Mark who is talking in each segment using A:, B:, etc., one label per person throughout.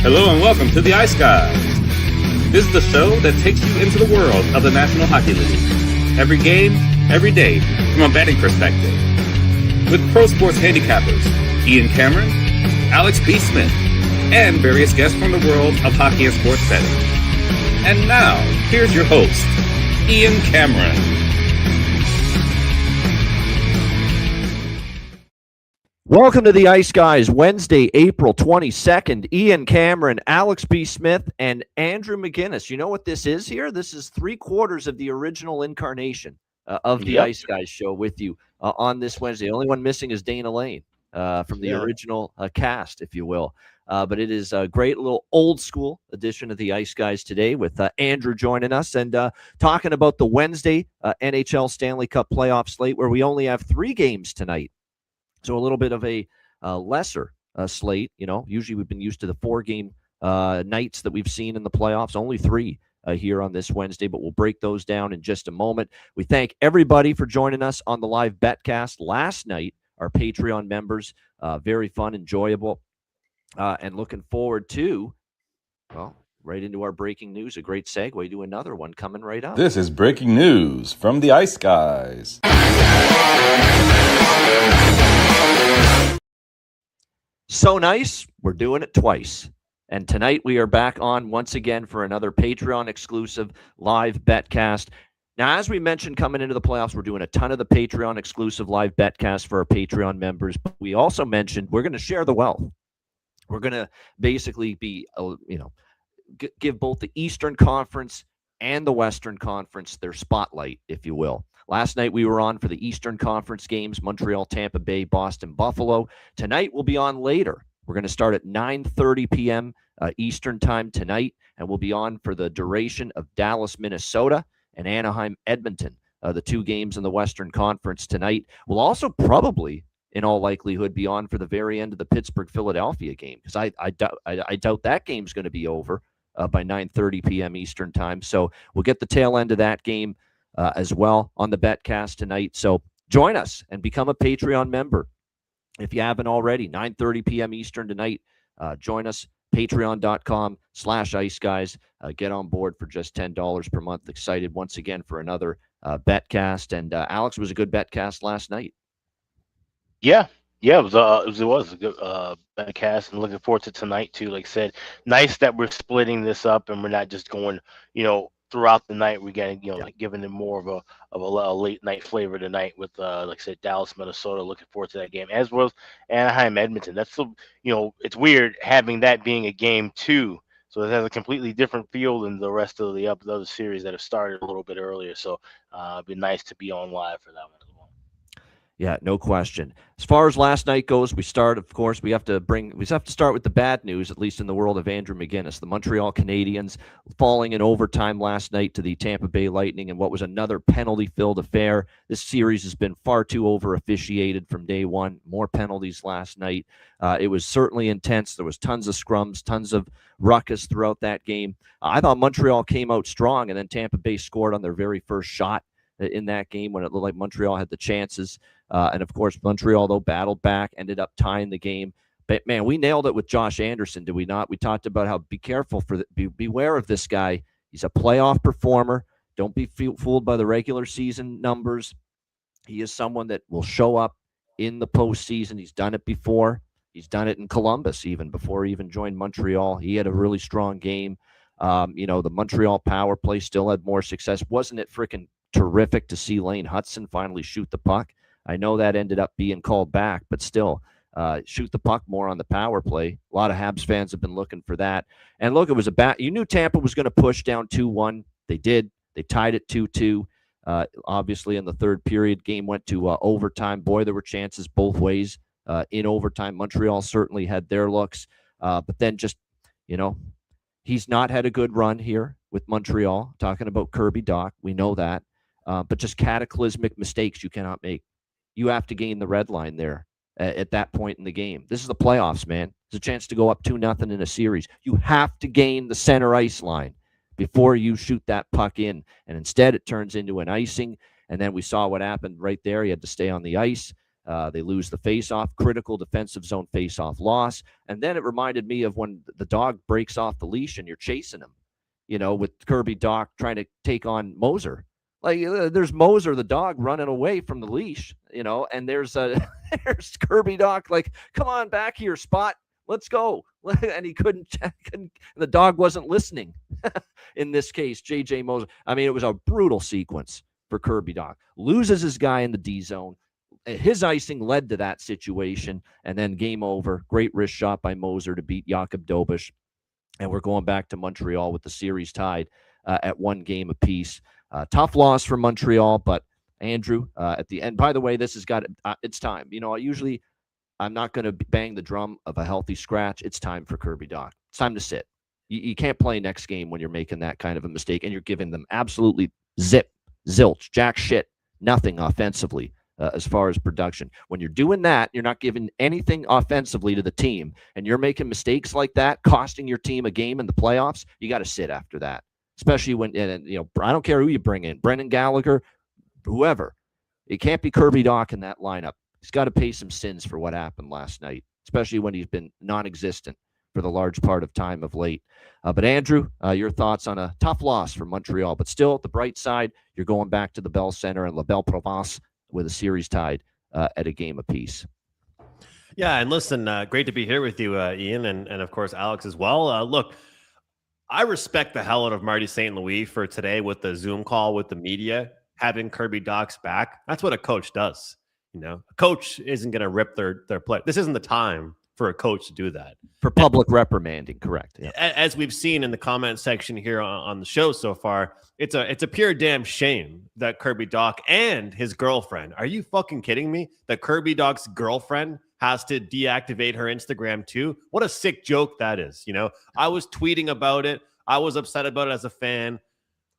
A: Hello and welcome to the Ice Guys. This is the show that takes you into the world of the National Hockey League. Every game, every day, from a betting perspective. With pro sports handicappers, Ian Cameron, Alex B. Smith, and various guests from the world of hockey and sports betting. And now, here's your host, Ian Cameron.
B: Welcome to the Ice Guys, Wednesday, April 22nd. Ian Cameron, Alex B. Smith, and Andrew McGinnis. You know what this is here? This is 3/4 of the original incarnation of the Ice Guys show with you on this Wednesday. The only one missing is Dana Lane from the original cast, if you will. But it is a great little old school edition of the Ice Guys today with Andrew joining us and talking about the Wednesday NHL Stanley Cup playoff slate where we only have 3 games tonight. So a little bit of a lesser slate. You know, usually we've been used to the 4-game nights that we've seen in the playoffs. Only 3 here on this Wednesday, but we'll break those down in just a moment. We thank everybody for joining us on the live betcast last night. Our Patreon members, very fun, enjoyable, and looking forward to, well, right into our breaking news. A great segue to another one coming right up.
C: This is breaking news from the Ice Guys.
B: So nice, we're doing it twice. And tonight we are back on once again for another Patreon exclusive live betcast. Now, as we mentioned coming into the playoffs, we're doing a ton of the Patreon exclusive live betcast for our Patreon members. But we also mentioned we're going to share the wealth. We're going to basically be, give both the Eastern Conference and the Western Conference their spotlight, if you will. Last night we were on for the Eastern Conference games, Montreal, Tampa Bay, Boston, Buffalo. Tonight we'll be on later. We're going to start at 9:30 p.m. Eastern time tonight, and we'll be on for the duration of Dallas, Minnesota, and Anaheim, Edmonton, the 2 games in the Western Conference tonight. We'll also probably, in all likelihood, be on for the very end of the Pittsburgh-Philadelphia game, because I doubt that game's going to be over by 9:30 p.m. Eastern time. So we'll get the tail end of that game as well on the betcast tonight. So join us and become a Patreon member if you haven't already. 9:30 p.m. Eastern tonight. Join us, patreon.com/Ice Guys. Get on board for just $10 per month. Excited once again for another betcast. And Alex, was a good betcast last night.
D: Yeah, it was a good betcast, and looking forward to tonight too. Like I said, nice that we're splitting this up and we're not just going, throughout the night. We're getting, giving them more of a late night flavor tonight with, like I said, Dallas, Minnesota. Looking forward to that game, as well as Anaheim, Edmonton. That's it's weird having that being a game too. So it has a completely different feel than the rest of the other series that have started a little bit earlier. So it'd be nice to be on live for that one as well.
B: Yeah, no question. As far as last night goes, we have to start with the bad news, at least in the world of Andrew McGinnis. The Montreal Canadiens falling in overtime last night to the Tampa Bay Lightning in what was another penalty-filled affair. This series has been far too over-officiated from day one. More penalties last night. It was certainly intense. There was tons of scrums, tons of ruckus throughout that game. I thought Montreal came out strong, and then Tampa Bay scored on their very first shot in that game when it looked like Montreal had the chances. And, of course, Montreal, though, battled back, ended up tying the game. But, man, we nailed it with Josh Anderson, did we not? We talked about how beware of this guy. He's a playoff performer. Don't be fooled by the regular season numbers. He is someone that will show up in the postseason. He's done it before. He's done it in Columbus even before he even joined Montreal. He had a really strong game. The Montreal power play still had more success. Wasn't it freaking terrific to see Lane Hudson finally shoot the puck? I know that ended up being called back, but still, shoot the puck more on the power play. A lot of Habs fans have been looking for that. And look, it was you knew Tampa was going to push down 2-1. They did. They tied it 2-2. Obviously, in the third period, game went to overtime. Boy, there were chances both ways in overtime. Montreal certainly had their looks. But then just, he's not had a good run here with Montreal. Talking about Kirby Dach, we know that. But just cataclysmic mistakes you cannot make. You have to gain the red line there at that point in the game. This is the playoffs, man. It's a chance to go up 2-0 in a series. You have to gain the center ice line before you shoot that puck in. And instead, it turns into an icing. And then we saw what happened right there. He had to stay on the ice. They lose the face-off, critical defensive zone face-off loss. And then it reminded me of when the dog breaks off the leash and you're chasing him, with Kirby Dach trying to take on Moser. Like there's Moser, the dog, running away from the leash, and there's there's Kirby Dach like, come on back here, Spot. Let's go. And he couldn't, the dog wasn't listening. In this case, J.J. Moser. I mean, it was a brutal sequence for Kirby Dach. Loses his guy in the D zone. His icing led to that situation, and then game over. Great wrist shot by Moser to beat Jakub Dobeš. And we're going back to Montreal with the series tied at 1 game apiece. Tough loss for Montreal, but Andrew, at the end, by the way, this has got, it's time. Usually I'm not going to bang the drum of a healthy scratch. It's time for Kirby Dach. It's time to sit. You can't play next game when you're making that kind of a mistake, and you're giving them absolutely zilch, jack shit, nothing offensively as far as production. When you're doing that, you're not giving anything offensively to the team, and you're making mistakes like that, costing your team a game in the playoffs, you got to sit after that, especially when, I don't care who you bring in, Brendan Gallagher, whoever. It can't be Kirby Dach in that lineup. He's got to pay some sins for what happened last night, especially when he's been non-existent for the large part of time of late. But Andrew, your thoughts on a tough loss for Montreal, but still at the bright side, you're going back to the Bell Center and La Belle Province with a series tied at a game apiece.
E: Yeah, and listen, great to be here with you, Ian, and of course Alex as well. Look, I respect the hell out of Marty St. Louis for today with the Zoom call with the media, having Kirby Dach's back. That's what a coach does. A coach isn't going to rip their play. This isn't the time for a coach to do that.
B: For public reprimanding, correct. Yeah.
E: As we've seen in the comment section here on the show so far, it's a pure damn shame that Kirby Dach and his girlfriend, are you fucking kidding me? That Kirby Dach's girlfriend has to deactivate her Instagram too? What a sick joke that is. I was tweeting about it. I was upset about it as a fan,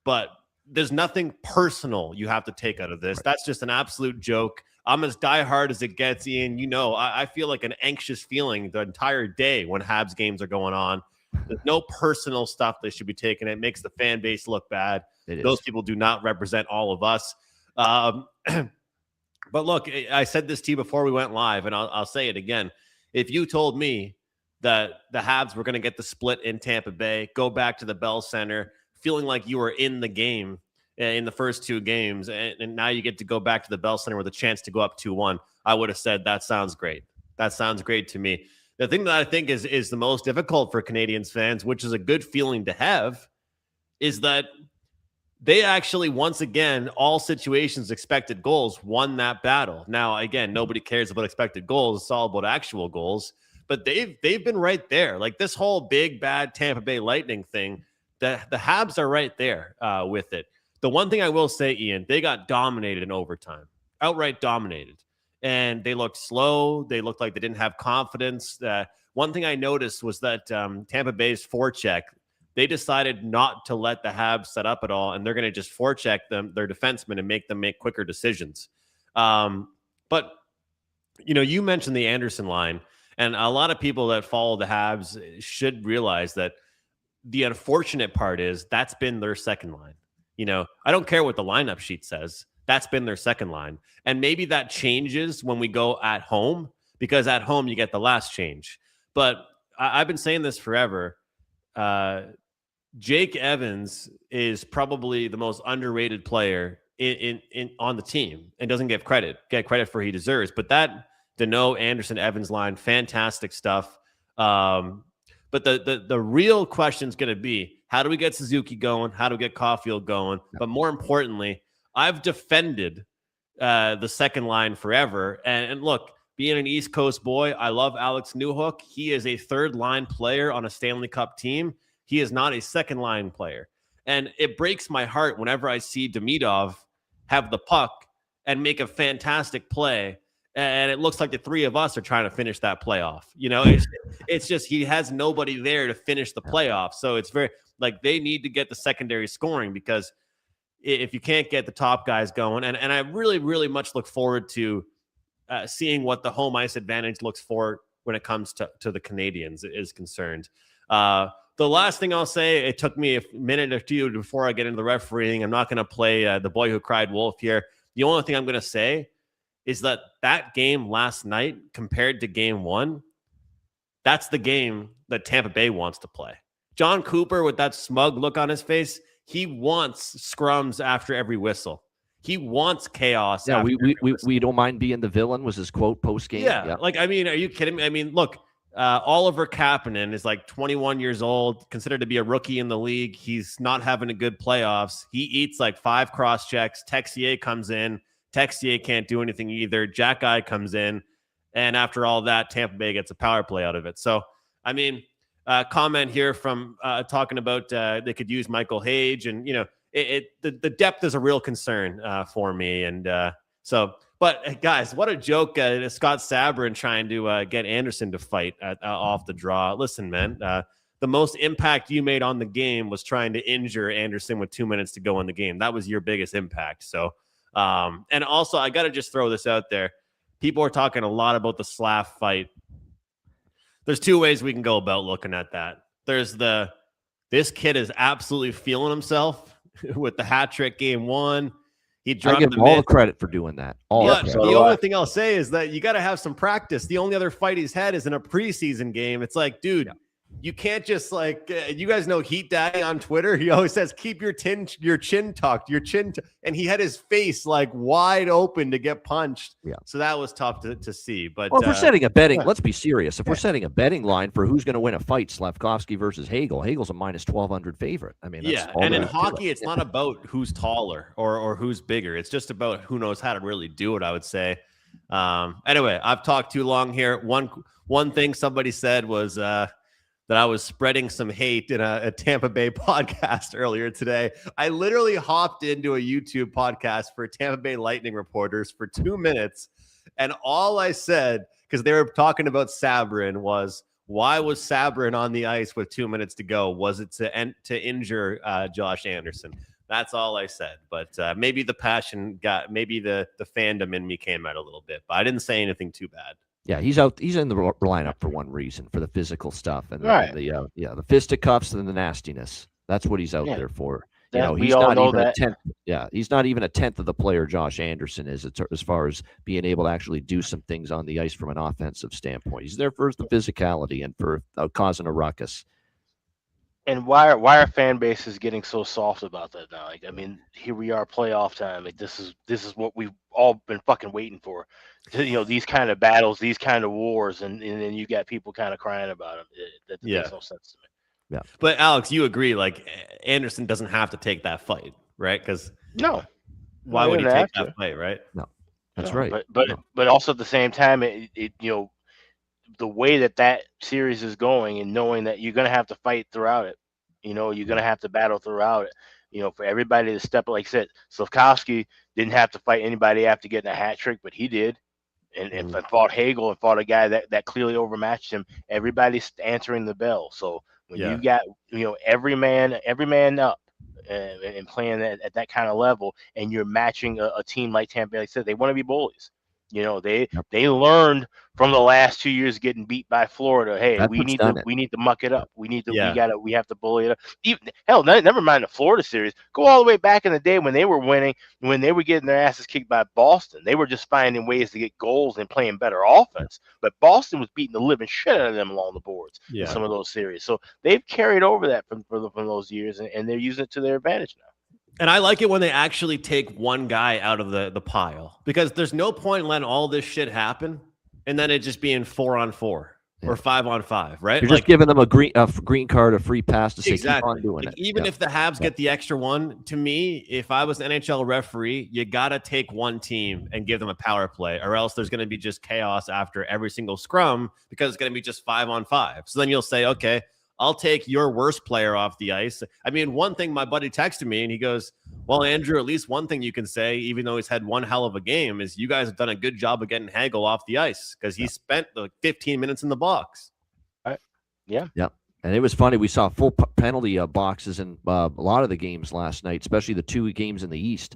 E: but there's nothing personal you have to take out of this. Right. That's just an absolute joke. I'm as diehard as it gets, Ian. I feel like an anxious feeling the entire day when Habs games are going on. There's no personal stuff that should be taken. It makes the fan base look bad. Those people do not represent all of us. But look, I said this to you before we went live, and I'll say it again. If you told me that the Habs were going to get the split in Tampa Bay, go back to the Bell Center, feeling like you were in the game in the first 2 games, and now you get to go back to the Bell Center with a chance to go up 2-1, I would have said, that sounds great. That sounds great to me. The thing that I think is the most difficult for Canadiens fans, which is a good feeling to have, is that they actually, once again, all situations, expected goals, won that battle. Now, again, nobody cares about expected goals. It's all about actual goals. But they've been right there. Like this whole big, bad Tampa Bay Lightning thing, the Habs are right there with it. The one thing I will say, Ian, they got dominated in overtime, outright dominated. And they looked slow. They looked like they didn't have confidence. One thing I noticed was that Tampa Bay's forecheck, they decided not to let the Habs set up at all, and they're going to just forecheck their defensemen and make them make quicker decisions. But, you mentioned the Anderson line, and a lot of people that follow the Habs should realize that the unfortunate part is that's been their second line. I don't care what the lineup sheet says. That's been their second line. And maybe that changes when we go at home, because at home you get the last change. But I've been saying this forever. Jake Evans is probably the most underrated player in on the team and doesn't get credit for he deserves. But that Deneau, Anderson, Evans line, fantastic stuff. But the real question is going to be, how do we get Suzuki going? How do we get Caulfield going? But more importantly, I've defended the second line forever. And look, being an East Coast boy, I love Alex Newhook. He is a third line player on a Stanley Cup team. He is not a second line player. And it breaks my heart whenever I see Demidov have the puck and make a fantastic play. And it looks like the three of us are trying to finish that playoff. It's just he has nobody there to finish the playoff. So it's very like they need to get the secondary scoring, because if you can't get the top guys going, and I really, really much look forward to seeing what the home ice advantage looks for when it comes to the Canadiens is concerned. The last thing I'll say, it took me a minute or two before I get into the refereeing. I'm not going to play the boy who cried wolf here. The only thing I'm going to say is that game last night compared to game one, that's the game that Tampa Bay wants to play. John Cooper, with that smug look on his face, he wants scrums after every whistle. He wants chaos.
B: Yeah, we don't mind being the villain was his quote post game.
E: Yeah, like, I mean, are you kidding me? I mean, look, Oliver Kapanen is like 21 years old, considered to be a rookie in the league. He's not having a good playoffs. He eats like 5 cross checks. Texier comes in. Texier can't do anything either. Jack Eye comes in. And after all that, Tampa Bay gets a power play out of it. So, I mean, comment here from talking about they could use Michael Hage, and the depth is a real concern for me. And but guys, what a joke! Scott Sabrin trying to get Anderson to fight off the draw. Listen, man, the most impact you made on the game was trying to injure Anderson with 2 minutes to go in the game. That was your biggest impact. So, and also I got to just throw this out there. People are talking a lot about the Slav fight. There's 2 ways we can go about looking at that. There's this kid is absolutely feeling himself with the hat trick game 1. He
B: I give him all the credit for doing that.
E: The only thing I'll say is that you got to have some practice. The only other fight he's had is in a preseason game. It's like, dude, you can't just like you guys know Heat Daddy on Twitter. He always says, keep your chin tucked, and he had his face like wide open to get punched. Yeah. So that was tough to see. But
B: if we're setting a betting, let's be serious. If we're setting a betting line for who's going to win a fight, Slavkovsky versus Hagel, Hagel's a minus 1,200 favorite. I mean, that's
E: and in hockey, it's not about who's taller or who's bigger. It's just about who knows how to really do it, I would say. Anyway, I've talked too long here. One thing somebody said was that I was spreading some hate in a Tampa Bay podcast earlier today. I literally hopped into a YouTube podcast for Tampa Bay Lightning reporters for 2 minutes. And all I said, because they were talking about Sabrin, was, why was Sabrin on the ice with 2 minutes to go? Was it to injure Josh Anderson? That's all I said. But maybe the passion maybe the fandom in me came out a little bit. But I didn't say anything too bad.
B: Yeah, he's out. He's in the lineup for one reason, for the physical stuff and the fisticuffs and the nastiness. That's what he's out there for. He's not even a tenth. Yeah, he's not even a tenth of the player Josh Anderson is as far as being able to actually do some things on the ice from an offensive standpoint. He's there for the physicality and for causing a ruckus.
D: And why are fan bases getting so soft about that now? Like, I mean, here we are, playoff time. Like, this is what we've all been fucking waiting for. These kind of battles, these kind of wars, and then you got people kind of crying about them. That makes no sense to me.
B: Yeah.
E: But Alex, you agree? Like, Anderson doesn't have to take that fight, right? Because why would he take that fight, right?
B: No, that's right.
D: But also at the same time, the way that series is going, and knowing that you're going to have to fight throughout it, you're going to have to battle throughout it, for everybody to step up. Like I said, Slavkovsky didn't have to fight anybody after getting a hat trick, but he did. And fought Hagel and fought a guy that clearly overmatched him. Everybody's answering the bell. So when you got, every man up and playing at that kind of level, and you're matching a team like Tampa Bay, like I said, they want to be bullies. They learned from the last 2 years getting beat by Florida. Hey, we need to muck it up. We have to bully it up. Never mind the Florida series. Go all the way back in the day when they were winning, when they were getting their asses kicked by Boston. They were just finding ways to get goals and playing better offense. But Boston was beating the living shit out of them along the boards in some of those series. So they've carried over that from those years, and they're using it to their advantage now.
E: And I like it when they actually take one guy out of the pile, because there's no point in letting all this shit happen and then it just being 4-on-4 or 5-on-5, right?
B: You're just giving them a green card, a free pass to say keep on doing it.
E: Even if the Habs get the extra one, to me, if I was an NHL referee, you got to take one team and give them a power play, or else there's going to be just chaos after every single scrum, because it's going to be just 5-on-5. So then you'll say, okay, I'll take your worst player off the ice. I mean, one thing my buddy texted me, and he goes, well, Andrew, at least one thing you can say, even though he's had one hell of a game, is you guys have done a good job of getting Hagel off the ice, because he spent the 15 minutes in the box.
B: Yeah. And it was funny. We saw full penalty boxes in a lot of the games last night, especially the 2 games in the East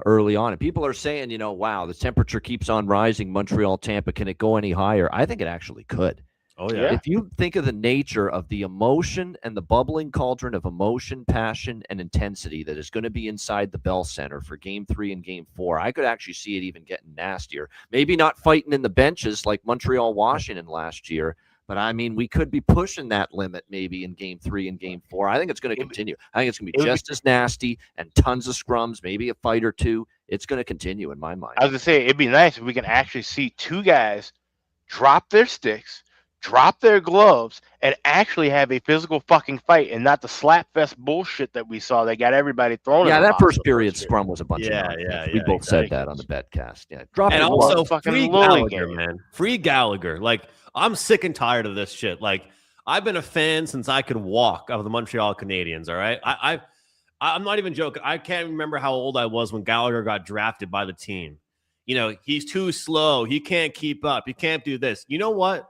B: early on. And people are saying, wow, the temperature keeps on rising. Montreal, Tampa, can it go any higher? I think it actually could.
E: Oh yeah.
B: If you think of the nature of the emotion and the bubbling cauldron of emotion, passion, and intensity that is going to be inside the Bell Center for Game 3 and Game 4, I could actually see it even getting nastier. Maybe not fighting in the benches like Montreal, Washington last year, but I mean, we could be pushing that limit maybe in Game 3 and Game 4. I think it's going to continue. I think it's going to be just as nasty and tons of scrums, maybe a fight or two. It's going to continue in my mind.
D: I was going to say, it'd be nice if we can actually see two guys drop their sticks, drop their gloves, and actually have a physical fucking fight, and not the slap fest bullshit that we saw that got everybody thrown.
B: Yeah,
D: in the
B: that
D: box
B: first
D: the
B: period
D: first
B: scrum was a bunch of nonsense.
E: Yeah,
B: We both
D: exactly.
B: said that on the betcast. Yeah, drop
E: And
B: the
E: also,
B: gloves.
D: fucking
E: free
D: Lilly
E: Gallagher,
D: game.
E: man. Free Gallagher. Like, I'm sick and tired of this shit. Like, I've been a fan since I could walk of the Montreal Canadiens. All right, I'm not even joking. I can't remember how old I was when Gallagher got drafted by the team. You know, he's too slow. He can't keep up. He can't do this. You know what?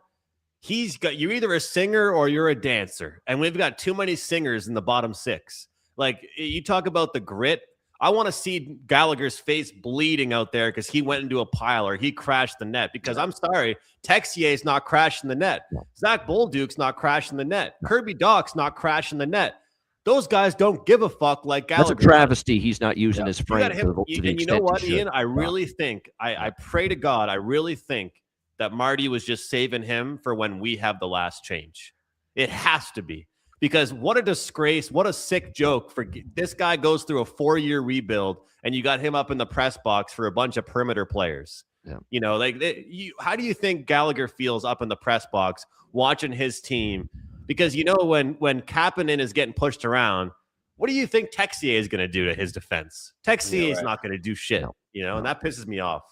E: You're either a singer or you're a dancer. And we've got too many singers in the bottom six. Like, you talk about the grit. I want to see Gallagher's face bleeding out there because he went into a pile or he crashed the net. Because I'm sorry, Texier's not crashing the net. Zach Bolduc's not crashing the net. Kirby Dach's not crashing the net. Those guys don't give a fuck like Gallagher.
B: That's a travesty. He's not using his frame to the
E: and you
B: extent
E: know what,
B: he should.
E: Ian? I really think, I pray to God, I really think that Marty was just saving him for when we have the last change. It has to be. Because what a disgrace, what a sick joke. For this guy goes through a 4-year rebuild, and you got him up in the press box for a bunch of perimeter players.
B: Yeah.
E: You know, like, how do you think Gallagher feels up in the press box watching his team? Because, you know, when Kapanen is getting pushed around, what do you think Texier is going to do to his defense? Texier is not going to do shit, and that pisses me off.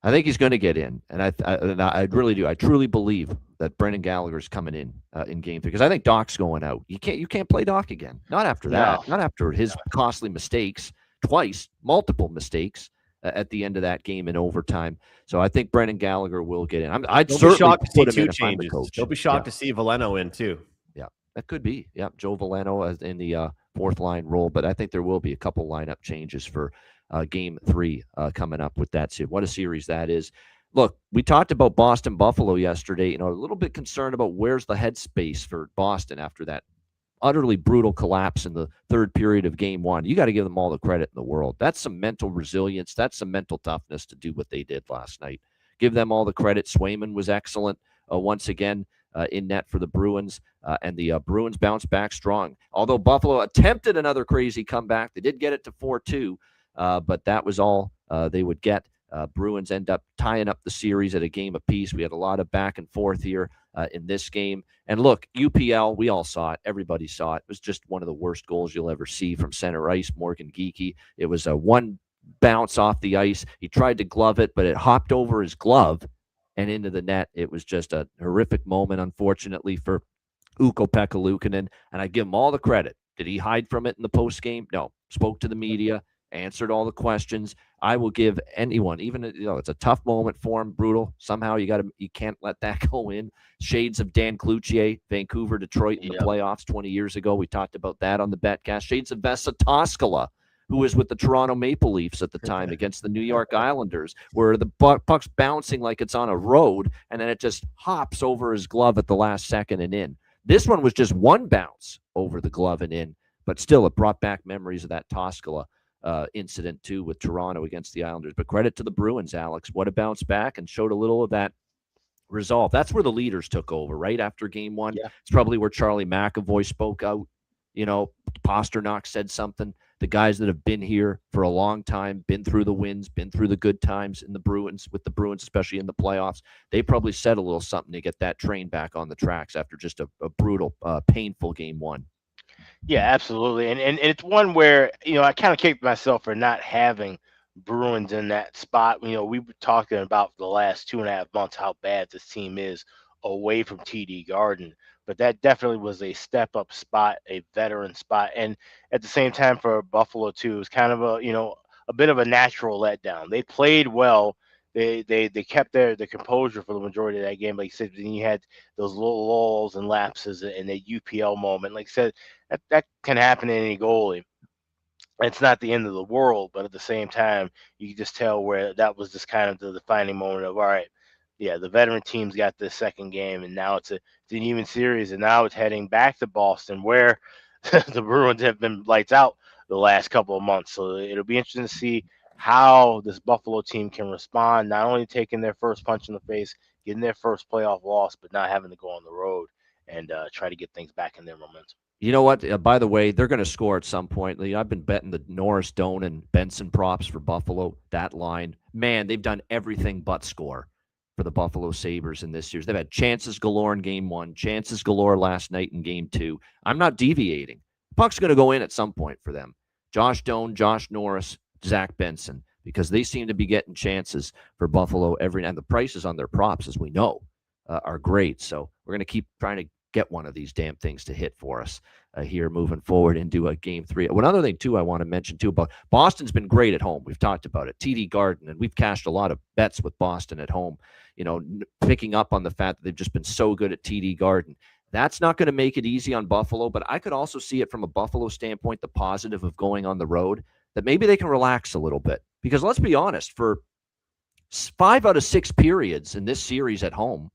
B: I think he's going to get in, and I really do. I truly believe that Brendan Gallagher's coming in Game 3 because I think Doc's going out. You can't play Doc again. Not after that. Not after his costly mistakes twice, multiple mistakes at the end of that game in overtime. So I think Brendan Gallagher will get in. I'd
E: Don't
B: certainly
E: be shocked to see
B: put him
E: two
B: in if I'm the
E: changes.
B: coach.
E: Don't be shocked to see Valeno in too.
B: Yeah, that could be. Yeah, Joe Valeno in the fourth line role, but I think there will be a couple lineup changes for Game 3 coming up with that. What a series that is. Look, we talked about Boston Buffalo yesterday. A little bit concerned about where's the headspace for Boston after that utterly brutal collapse in the third period of Game 1. You got to give them all the credit in the world. That's some mental resilience. That's some mental toughness to do what they did last night. Give them all the credit. Swayman was excellent once again in net for the Bruins, and the Bruins bounced back strong. Although Buffalo attempted another crazy comeback, they did get it to 4-2. But that was all they would get. Bruins end up tying up the series at a game apiece. We had a lot of back and forth here in this game. And look, UPL, we all saw it. Everybody saw it. It was just one of the worst goals you'll ever see from center ice, Morgan Geekie. It was a one bounce off the ice. He tried to glove it, but it hopped over his glove and into the net. It was just a horrific moment, unfortunately, for Ukko-Pekka Luukkonen. And I give him all the credit. Did he hide from it in the postgame? No. Spoke to the media. Answered all the questions. I will give anyone, even it's a tough moment for him, brutal. Somehow you can't let that go in. Shades of Dan Cloutier, Vancouver, Detroit in the playoffs 20 years ago. We talked about that on the betcast. Shades of Vesa Toskala, who was with the Toronto Maple Leafs at the time against the New York Islanders, where the puck's bouncing like it's on a road, and then it just hops over his glove at the last second and in. This one was just one bounce over the glove and in, but still it brought back memories of that Toskala incident too with Toronto against the Islanders. But credit to the Bruins, Alex. What a bounce back, and showed a little of that resolve. That's where the leaders took over, right after Game 1. Yeah. It's probably where Charlie McAvoy spoke out. Pasternak said something. The guys that have been here for a long time, been through the wins, been through the good times in the Bruins, with the Bruins, especially in the playoffs, they probably said a little something to get that train back on the tracks after just a brutal, painful Game 1.
D: Yeah, absolutely. And it's one where, I kind of kicked myself for not having Bruins in that spot. We were talking about the last 2.5 months how bad this team is away from TD Garden. But that definitely was a step-up spot, a veteran spot. And at the same time for Buffalo, too, it was kind of a bit of a natural letdown. They played well. They kept their composure for the majority of that game. Like you said, then you had those little lulls and lapses in the UPL moment. Like I said, that can happen to any goalie. It's not the end of the world, but at the same time, you can just tell where that was just kind of the defining moment of, all right, the veteran team's got the second game, and now it's an even series, and now it's heading back to Boston, where the Bruins have been lights out the last couple of months. So it'll be interesting to see how this Buffalo team can respond, not only taking their first punch in the face, getting their first playoff loss, but not having to go on the road and try to get things back in their momentum.
B: You know what? By the way, they're going to score at some point. I've been betting the Norris, Doan, and Benson props for Buffalo, that line. Man, they've done everything but score for the Buffalo Sabres in this series. They've had chances galore in game one, chances galore last night in game two. I'm not deviating. Puck's going to go in at some point for them. Josh Doan, Josh Norris, Zach Benson, because they seem to be getting chances for Buffalo every night. And the prices on their props, as we know, are great. So we're going to keep trying to get one of these damn things to hit for us here moving forward into a game three. One other thing, too, I want to mention, too, about Boston's been great at home. We've talked about it. TD Garden, and we've cashed a lot of bets with Boston at home, picking up on the fact that they've just been so good at TD Garden. That's not going to make it easy on Buffalo, but I could also see it from a Buffalo standpoint, the positive of going on the road, that maybe they can relax a little bit. Because let's be honest, for 5 out of 6 periods in this series at home,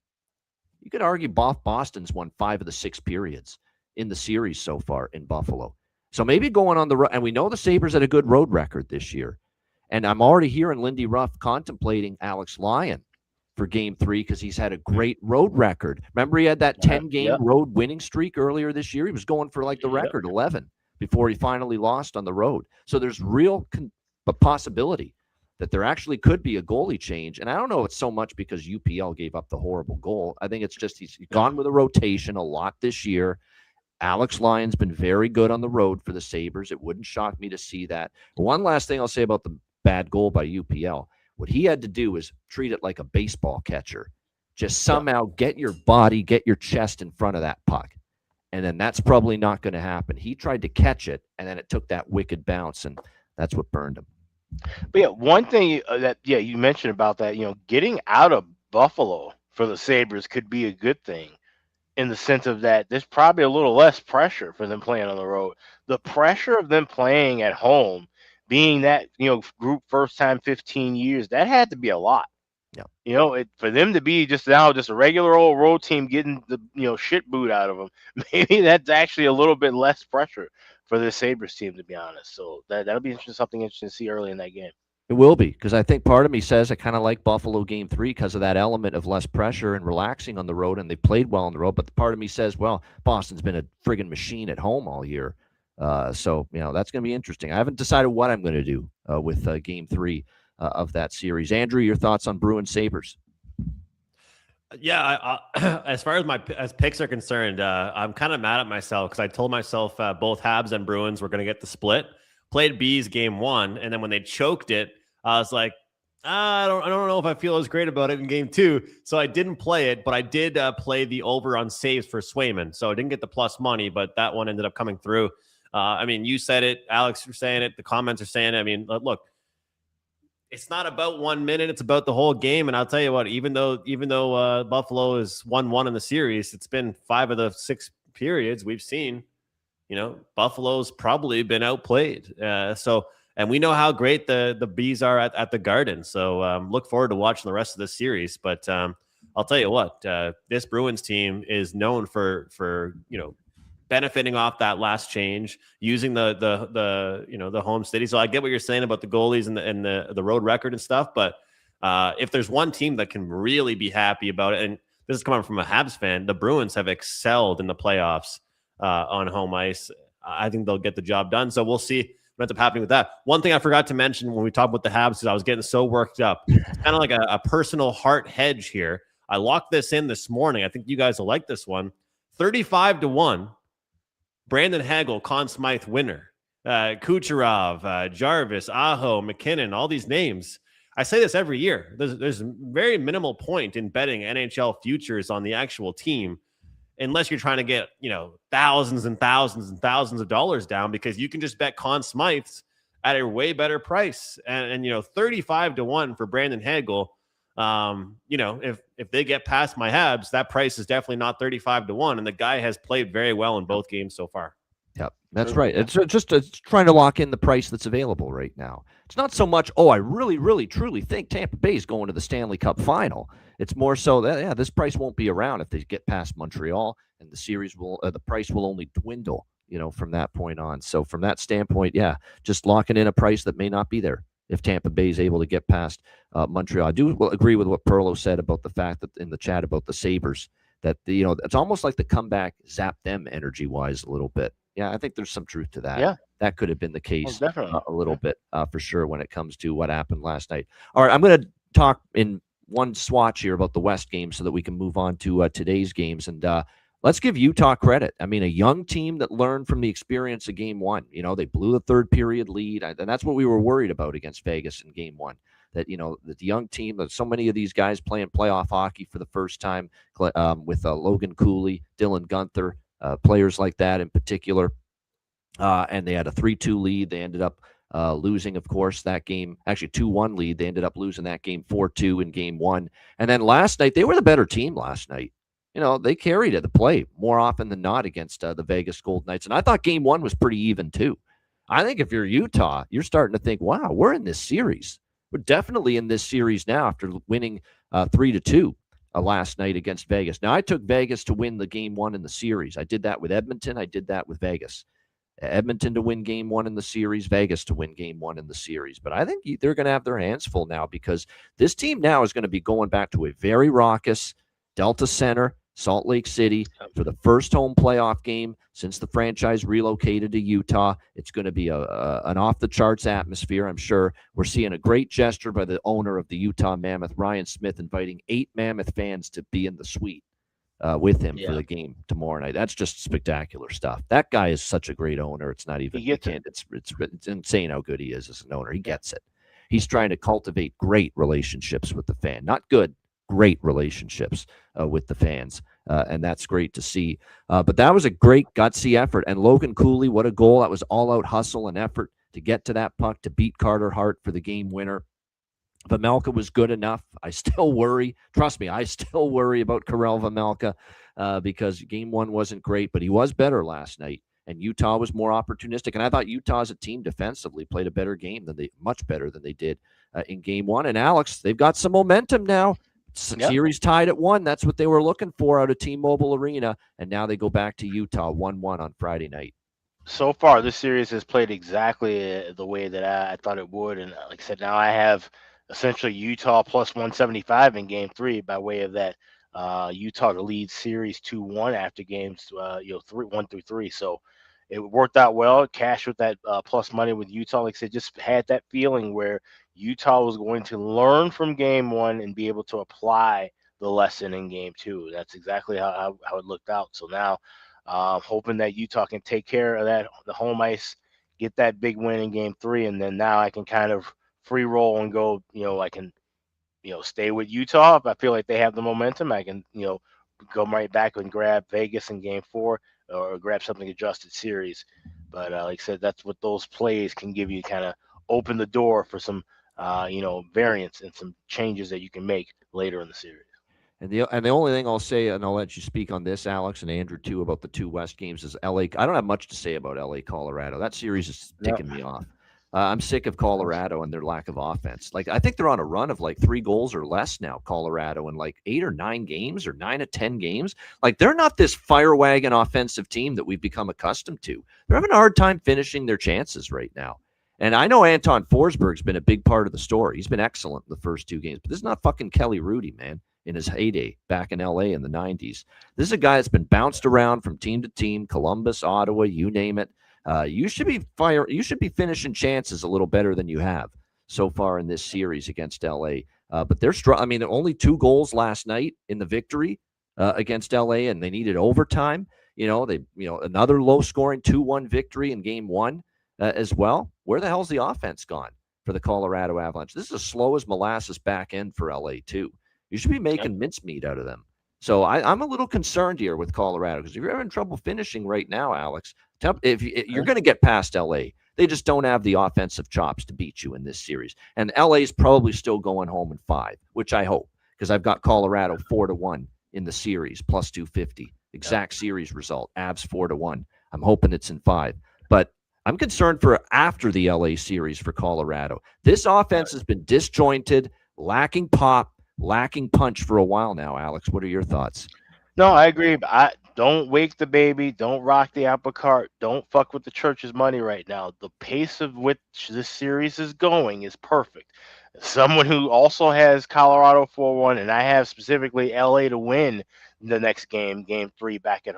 B: you could argue Boston's won 5 of the 6 periods in the series so far in Buffalo. So maybe going on the road, and we know the Sabres had a good road record this year. And I'm already hearing Lindy Ruff contemplating Alex Lyon for game 3 because he's had a great road record. Remember, he had that 10-game road winning streak earlier this year? He was going for the record 11 before he finally lost on the road. So there's real possibility that there actually could be a goalie change. And I don't know if it's so much because UPL gave up the horrible goal. I think it's just he's gone with a rotation a lot this year. Alex Lyon's been very good on the road for the Sabres. It wouldn't shock me to see that. One last thing I'll say about the bad goal by UPL. What he had to do is treat it like a baseball catcher. Just somehow get your body, get your chest in front of that puck. And then that's probably not going to happen. He tried to catch it, and then it took that wicked bounce, and that's what burned him.
D: But one thing that you mentioned about that, getting out of Buffalo for the Sabres could be a good thing in the sense of that there's probably a little less pressure for them playing on the road. The pressure of them playing at home, being that, group first time 15 years, that had to be a lot.
B: Yeah.
D: For them to be just a regular old road team getting the, shit boot out of them, maybe that's actually a little bit less pressure for the Sabres team, to be honest. So that'll be something interesting to see early in that game.
B: It will be, because I think part of me says I kind of like Buffalo game 3 because of that element of less pressure and relaxing on the road, and they played well on the road. But the part of me says, well, Boston's been a friggin' machine at home all year. So that's going to be interesting. I haven't decided what I'm going to do with game 3 of that series. Andrew, your thoughts on Bruins Sabres?
E: Yeah, as far as picks are concerned, I'm kind of mad at myself because I told myself both Habs and Bruins were going to get the split. Played Bees game 1, and then when they choked it, I was like, I don't know if I feel as great about it in game 2. So I didn't play it, but I did play the over on saves for Swayman. So I didn't get the plus money, but that one ended up coming through. You said it, Alex, you're saying it, the comments are saying it. Look, it's not about 1 minute, it's about the whole game. And I'll tell you what, even though Buffalo is 1-1 in the series, it's been 5 of the 6 periods we've seen, Buffalo's probably been outplayed. And we know how great the Bees are at the Garden. So look forward to watching the rest of the series. But I'll tell you what, this Bruins team is known for benefiting off that last change, using the home city. So I get what you're saying about the goalies and the road record and stuff. But if there's one team that can really be happy about it, and this is coming from a Habs fan, the Bruins have excelled in the playoffs on home ice. I think they'll get the job done. So we'll see what ends up happening with that. One thing I forgot to mention when we talked about the Habs is I was getting so worked up. It's kind of like a personal heart hedge here. I locked this in this morning. I think you guys will like this one. 35-1. Brandon Hagel, Conn Smythe winner. Kucherov, Jarvis, Aho, McKinnon, all these names. I say this every year. There's very minimal point in betting NHL futures on the actual team unless you're trying to get, thousands and thousands and thousands of dollars down, because you can just bet Conn Smythe's at a way better price. And 35-1 for Brandon Hagel. If they get past my Habs, that price is definitely not 35-1. And the guy has played very well in both games so far.
B: Yep, that's
D: True,
B: right.
D: yeah.
B: It's trying to lock in the price that's available right now. It's not so much, oh, I really, really, truly think Tampa Bay is going to the Stanley Cup final. It's more so that, yeah, this price won't be around if they get past Montreal, and the price will only dwindle, from that point on. So from that standpoint, yeah, just locking in a price that may not be there if Tampa Bay is able to get past Montreal. I do agree with what Perlo said about the fact that in the chat about the Sabres, that it's almost like the comeback zapped them energy wise a little bit. Yeah, I think there's some truth to that.
D: Yeah.
B: That could have been the case
D: definitely.
B: a little bit for sure when it comes to what happened last night. All right, I'm going to talk in one swatch here about the West game so that we can move on to today's games. And let's give Utah credit. I mean, a young team that learned from the experience of game one. They blew the third period lead, and that's what we were worried about against Vegas in game one. That, that the young team, that so many of these guys playing playoff hockey for the first time with Logan Cooley, Dylan Gunther, players like that in particular. And they had a 3-2 lead. They ended up losing, of course, that game. Actually, 2-1 lead. They ended up losing that game 4-2 in game one. And then last night, they were the better team last night. They carried it, the play, more often than not against the Vegas Golden Knights. And I thought game one was pretty even, too. I think if you're Utah, you're starting to think, wow, we're in this series. We're definitely in this series now after winning 3-2 last night against Vegas. Now, I took Vegas to win the game one in the series. I did that with Edmonton. I did that with Vegas. Edmonton to win game one in the series, Vegas to win game one in the series. But I think they're going to have their hands full now because this team now is going to be going back to a very raucous Delta Center, Salt Lake City for the first home playoff game since the franchise relocated to Utah. It's going to be an off-the-charts atmosphere, I'm sure. We're seeing a great gesture by the owner of the Utah Mammoth, Ryan Smith, inviting 8 Mammoth fans to be in the suite with him for the game tomorrow night. That's just spectacular stuff. That guy is such a great owner. It's not even, it's insane how good he is as an owner. He gets it. He's trying to cultivate great relationships with the fan, not good, great relationships with the fans. And that's great to see. But that was a great gutsy effort. And Logan Cooley, what a goal. That was all out hustle and effort to get to that puck, to beat Carter Hart for the game winner. Vejmelka was good enough. I still worry. Trust me, I still worry about Karel Vejmelka because game one wasn't great, but he was better last night. And Utah was more opportunistic. And I thought Utah as a team defensively played a better game much better than they did in game one. And Alex, they've got some momentum now. Series tied at 1. That's what they were looking for out of T-Mobile Arena. And now they go back to Utah 1-1 on Friday night.
D: So far, this series has played exactly the way that I thought it would. And like I said, now I have essentially Utah plus 175 in game 3 by way of that Utah to lead series 2-1 after games 1 through 3. So it worked out well. Cash with that plus money with Utah. Like I said, just had that feeling where Utah was going to learn from game 1 and be able to apply the lesson in game 2. That's exactly how it looked out. So now hoping that Utah can take care of the home ice, get that big win in game 3, and then now I can kind of free roll and go, I can, stay with Utah. If I feel like they have the momentum, I can, go right back and grab Vegas in game 4 or grab something adjusted series. But like I said, that's what those plays can give you, kind of open the door for some, variance and some changes that you can make later in the series.
B: And the only thing I'll say, and I'll let you speak on this, Alex and Andrew, too, about the 2 West games is LA. I don't have much to say about LA, Colorado. That series is ticking me off. I'm sick of Colorado and their lack of offense. Like, I think they're on a run of like 3 goals or less now, Colorado, in like 8 or 9 games or 9 or 10 games. Like, they're not this fire wagon offensive team that we've become accustomed to. They're having a hard time finishing their chances right now. And I know Anton Forsberg's been a big part of the story. He's been excellent in the first 2 games, but this is not fucking Kelly Rudy, man, in his heyday back in LA in the 90s. This is a guy that's been bounced around from team to team, Columbus, Ottawa, you name it. You should be finishing chances a little better than you have so far in this series against LA. But they're strong. I mean, only 2 goals last night in the victory against LA, and they needed overtime. Another low-scoring 2-1 victory in game 1 as well. Where the hell's the offense gone for the Colorado Avalanche? This is as slow as molasses back end for LA too. You should be making mincemeat out of them. So I'm a little concerned here with Colorado because if you're having trouble finishing right now, Alex, if you're going to get past LA, they just don't have the offensive chops to beat you in this series. And LA is probably still going home in 5, which I hope, because I've got Colorado 4-1 in the series plus 250. Exact series result. Avs 4-1. I'm hoping it's in 5. But I'm concerned for after the LA series for Colorado. This offense has been disjointed, lacking pop, lacking punch for a while now. Alex, what are your thoughts?
D: No, I agree. But I don't wake the baby. Don't rock the apple cart. Don't fuck with the church's money right now. The pace of which this series is going is perfect. Someone who also has Colorado 4-1, and I have specifically LA to win the next game, game 3, back at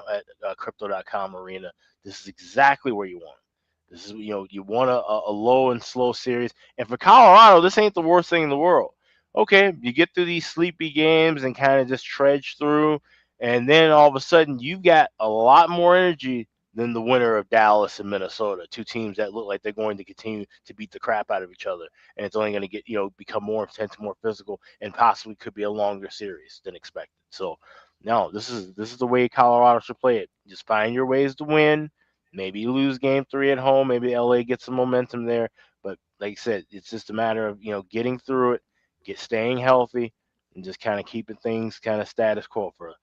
D: Crypto.com Arena. This is exactly where you want it. This is, you want a low and slow series. And for Colorado, this ain't the worst thing in the world. Okay, you get through these sleepy games and kind of just trudge through, and then all of a sudden you've got a lot more energy than the winner of Dallas and Minnesota, two teams that look like they're going to continue to beat the crap out of each other. And it's only going to get, become more intense, more physical, and possibly could be a longer series than expected. So no, this is the way Colorado should play it. Just find your ways to win. Maybe you lose game 3 at home. Maybe LA gets some momentum there. But like I said, it's just a matter of, getting through it, staying healthy, and just kind of keeping things kind of status quo for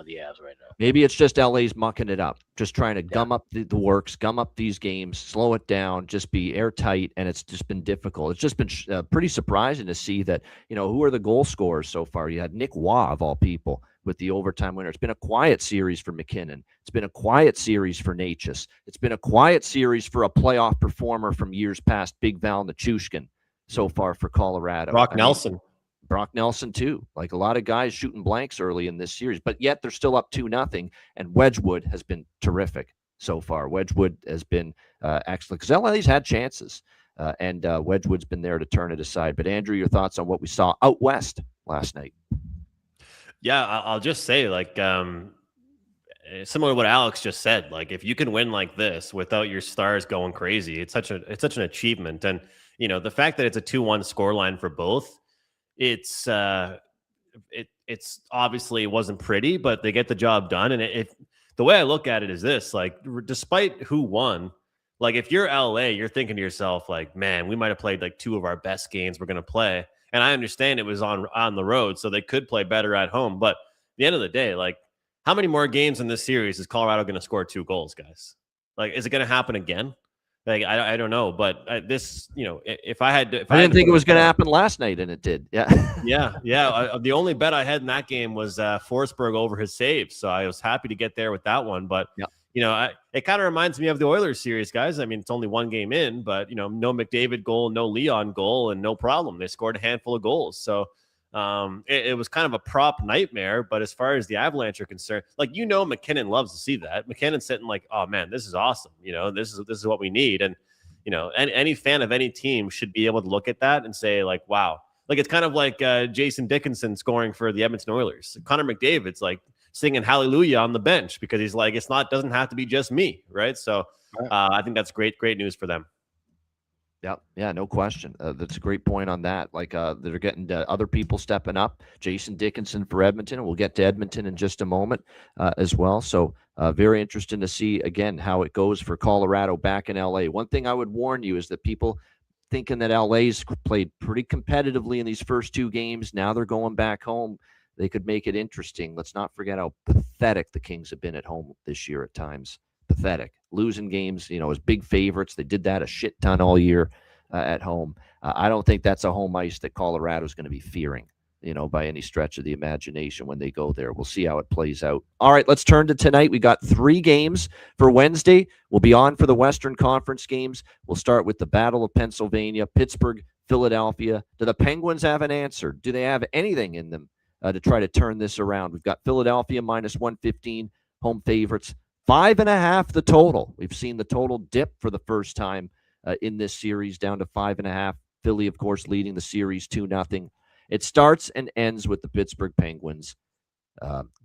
D: the Avs right now.
B: Maybe it's just LA's mucking it up, just trying to gum up the works, gum up these games, slow it down, just be airtight, and it's just been difficult. It's just been pretty surprising to see that, who are the goal scorers so far? You had Nick Waugh, of all people, with the overtime winner. It's been a quiet series for McKinnon. It's been a quiet series for Natchez. It's been a quiet series for a playoff performer from years past, Big Val Nichushkin, so far for Colorado.
E: Brock Nelson.
B: Brock Nelson too. Like a lot of guys shooting blanks early in this series, but yet they're still up 2-0. And Wedgwood has been terrific so far. Wedgwood has been excellent because LA's had chances, and Wedgwood's been there to turn it aside. But Andrew, your thoughts on what we saw out west last night?
E: Yeah, I'll just say, similar to what Alex just said, like if you can win like this without your stars going crazy, it's such an achievement. And the fact that it's a 2-1 scoreline for both. It's obviously wasn't pretty, but they get the job done. And the way I look at it is this, like, despite who won, like if you're LA, you're thinking to yourself, like, man, we might have played like 2 of our best games we're going to play. And I understand it was on the road, so they could play better at home. But at the end of the day, like, how many more games in this series is Colorado going to score 2 goals, guys? Like, is it going to happen again? Like, I don't know, but this, if I had to,
B: I didn't think it was going to happen last night, and it did. Yeah.
E: yeah. The only bet I had in that game was Forsberg over his saves, so I was happy to get there with that one. But it kind of reminds me of the Oilers series, guys. I mean, it's only 1 game in, but no McDavid goal, no Leon goal, and no problem. They scored a handful of goals, so it was kind of a prop nightmare. But as far as the Avalanche are concerned, like, McKinnon loves to see that. McKinnon's sitting like, oh man, this is awesome. This is what we need. And any fan of any team should be able to look at that and say, like, wow. Like, it's kind of like Jason Dickinson scoring for the Edmonton Oilers. Connor McDavid's like singing hallelujah on the bench because he's like, doesn't have to be just me, right? So I think that's great news for them.
B: Yeah, no question. That's a great point on that. Like, they're getting other people stepping up. Jason Dickinson for Edmonton, and we'll get to Edmonton in just a moment as well. So very interesting to see, again, how it goes for Colorado back in LA. One thing I would warn you is that people thinking that LA's played pretty competitively in these first 2 games. Now they're going back home. They could make it interesting. Let's not forget how pathetic the Kings have been at home this year at times. Pathetic. Losing games, as big favorites. They did that a shit ton all year at home. I don't think that's a home ice that Colorado's going to be fearing, by any stretch of the imagination when they go there. We'll see how it plays out. All right, let's turn to tonight. We got 3 games for Wednesday. We'll be on for the Western Conference games. We'll start with the Battle of Pennsylvania, Pittsburgh, Philadelphia. Do the Penguins have an answer? Do they have anything in them to try to turn this around? We've got Philadelphia -115, home favorites. 5.5 the total. We've seen the total dip for the first time in this series, down to 5.5. Philly, of course, leading the series 2-0. It starts and ends with the Pittsburgh Penguins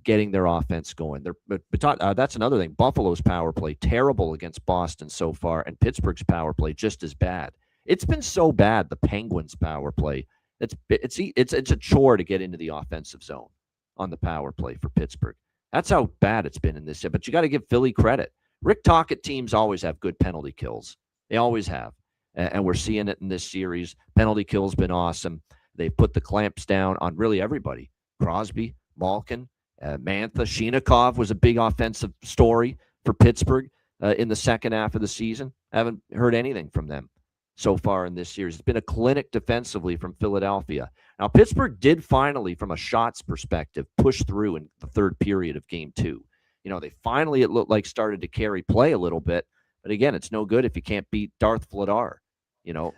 B: getting their offense going. That's another thing. Buffalo's power play, terrible against Boston so far, and Pittsburgh's power play just as bad. It's been so bad, the Penguins' power play. It's a chore to get into the offensive zone on the power play for Pittsburgh. That's how bad it's been in this. But you got to give Philly credit. Rick Tocchet teams always have good penalty kills. They always have. And we're seeing it in this series. Penalty kill's been awesome. They've put the clamps down on really everybody. Crosby, Malkin, Mantha, Shinikov was a big offensive story for Pittsburgh. in the second half of the season. I haven't heard anything from them so far in this series. It's been a clinic defensively from Philadelphia. Now, Pittsburgh did finally, from a shots perspective, push through in the third period of game 2. They finally, it looked like, started to carry play a little bit. But again, it's no good if you can't beat Darth Vladar.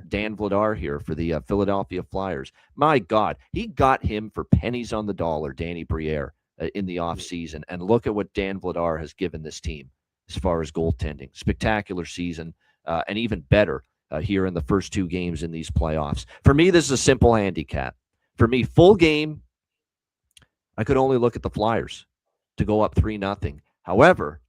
B: Dan Vladar here for the Philadelphia Flyers. My God, he got him for pennies on the dollar, Danny Briere, in the offseason. And look at what Dan Vladar has given this team as far as goaltending. Spectacular season, and even better here in the first 2 games in these playoffs. For me, this is a simple handicap. For me, full game, I could only look at the Flyers to go up 3-0. However,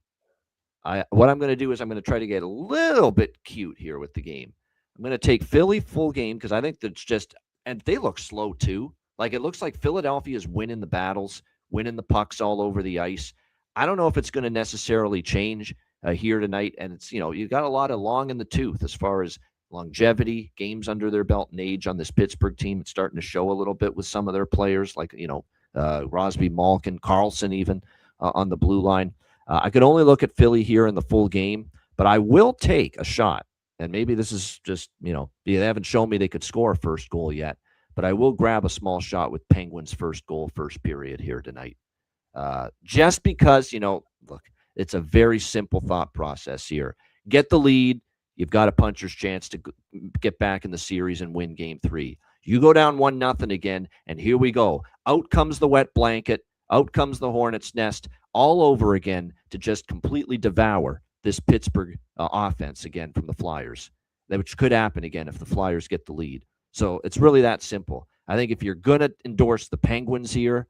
B: what I'm going to do is I'm going to try to get a little bit cute here with the game. I'm going to take Philly full game because I think that's just, and they look slow too. Like, it looks like Philadelphia is winning the battles, winning the pucks all over the ice. I don't know if it's going to necessarily change here tonight. And it's, you've got a lot of long in the tooth as far as longevity, games under their belt, and age on this Pittsburgh team. It's starting to show a little bit with some of their players, like, Crosby, Malkin, Carlson, even on the blue line. I could only look at Philly here in the full game, but I will take a shot. And maybe this is just, they haven't shown me they could score a first goal yet, but I will grab a small shot with Penguins' first goal, first period here tonight. Just because, look, it's a very simple thought process here. Get the lead. You've got a puncher's chance to get back in the series and win game 3. You go down 1-0 again, and here we go. Out comes the wet blanket. Out comes the hornet's nest all over again to just completely devour this Pittsburgh offense again from the Flyers, which could happen again if the Flyers get the lead. So it's really that simple. I think if you're going to endorse the Penguins here,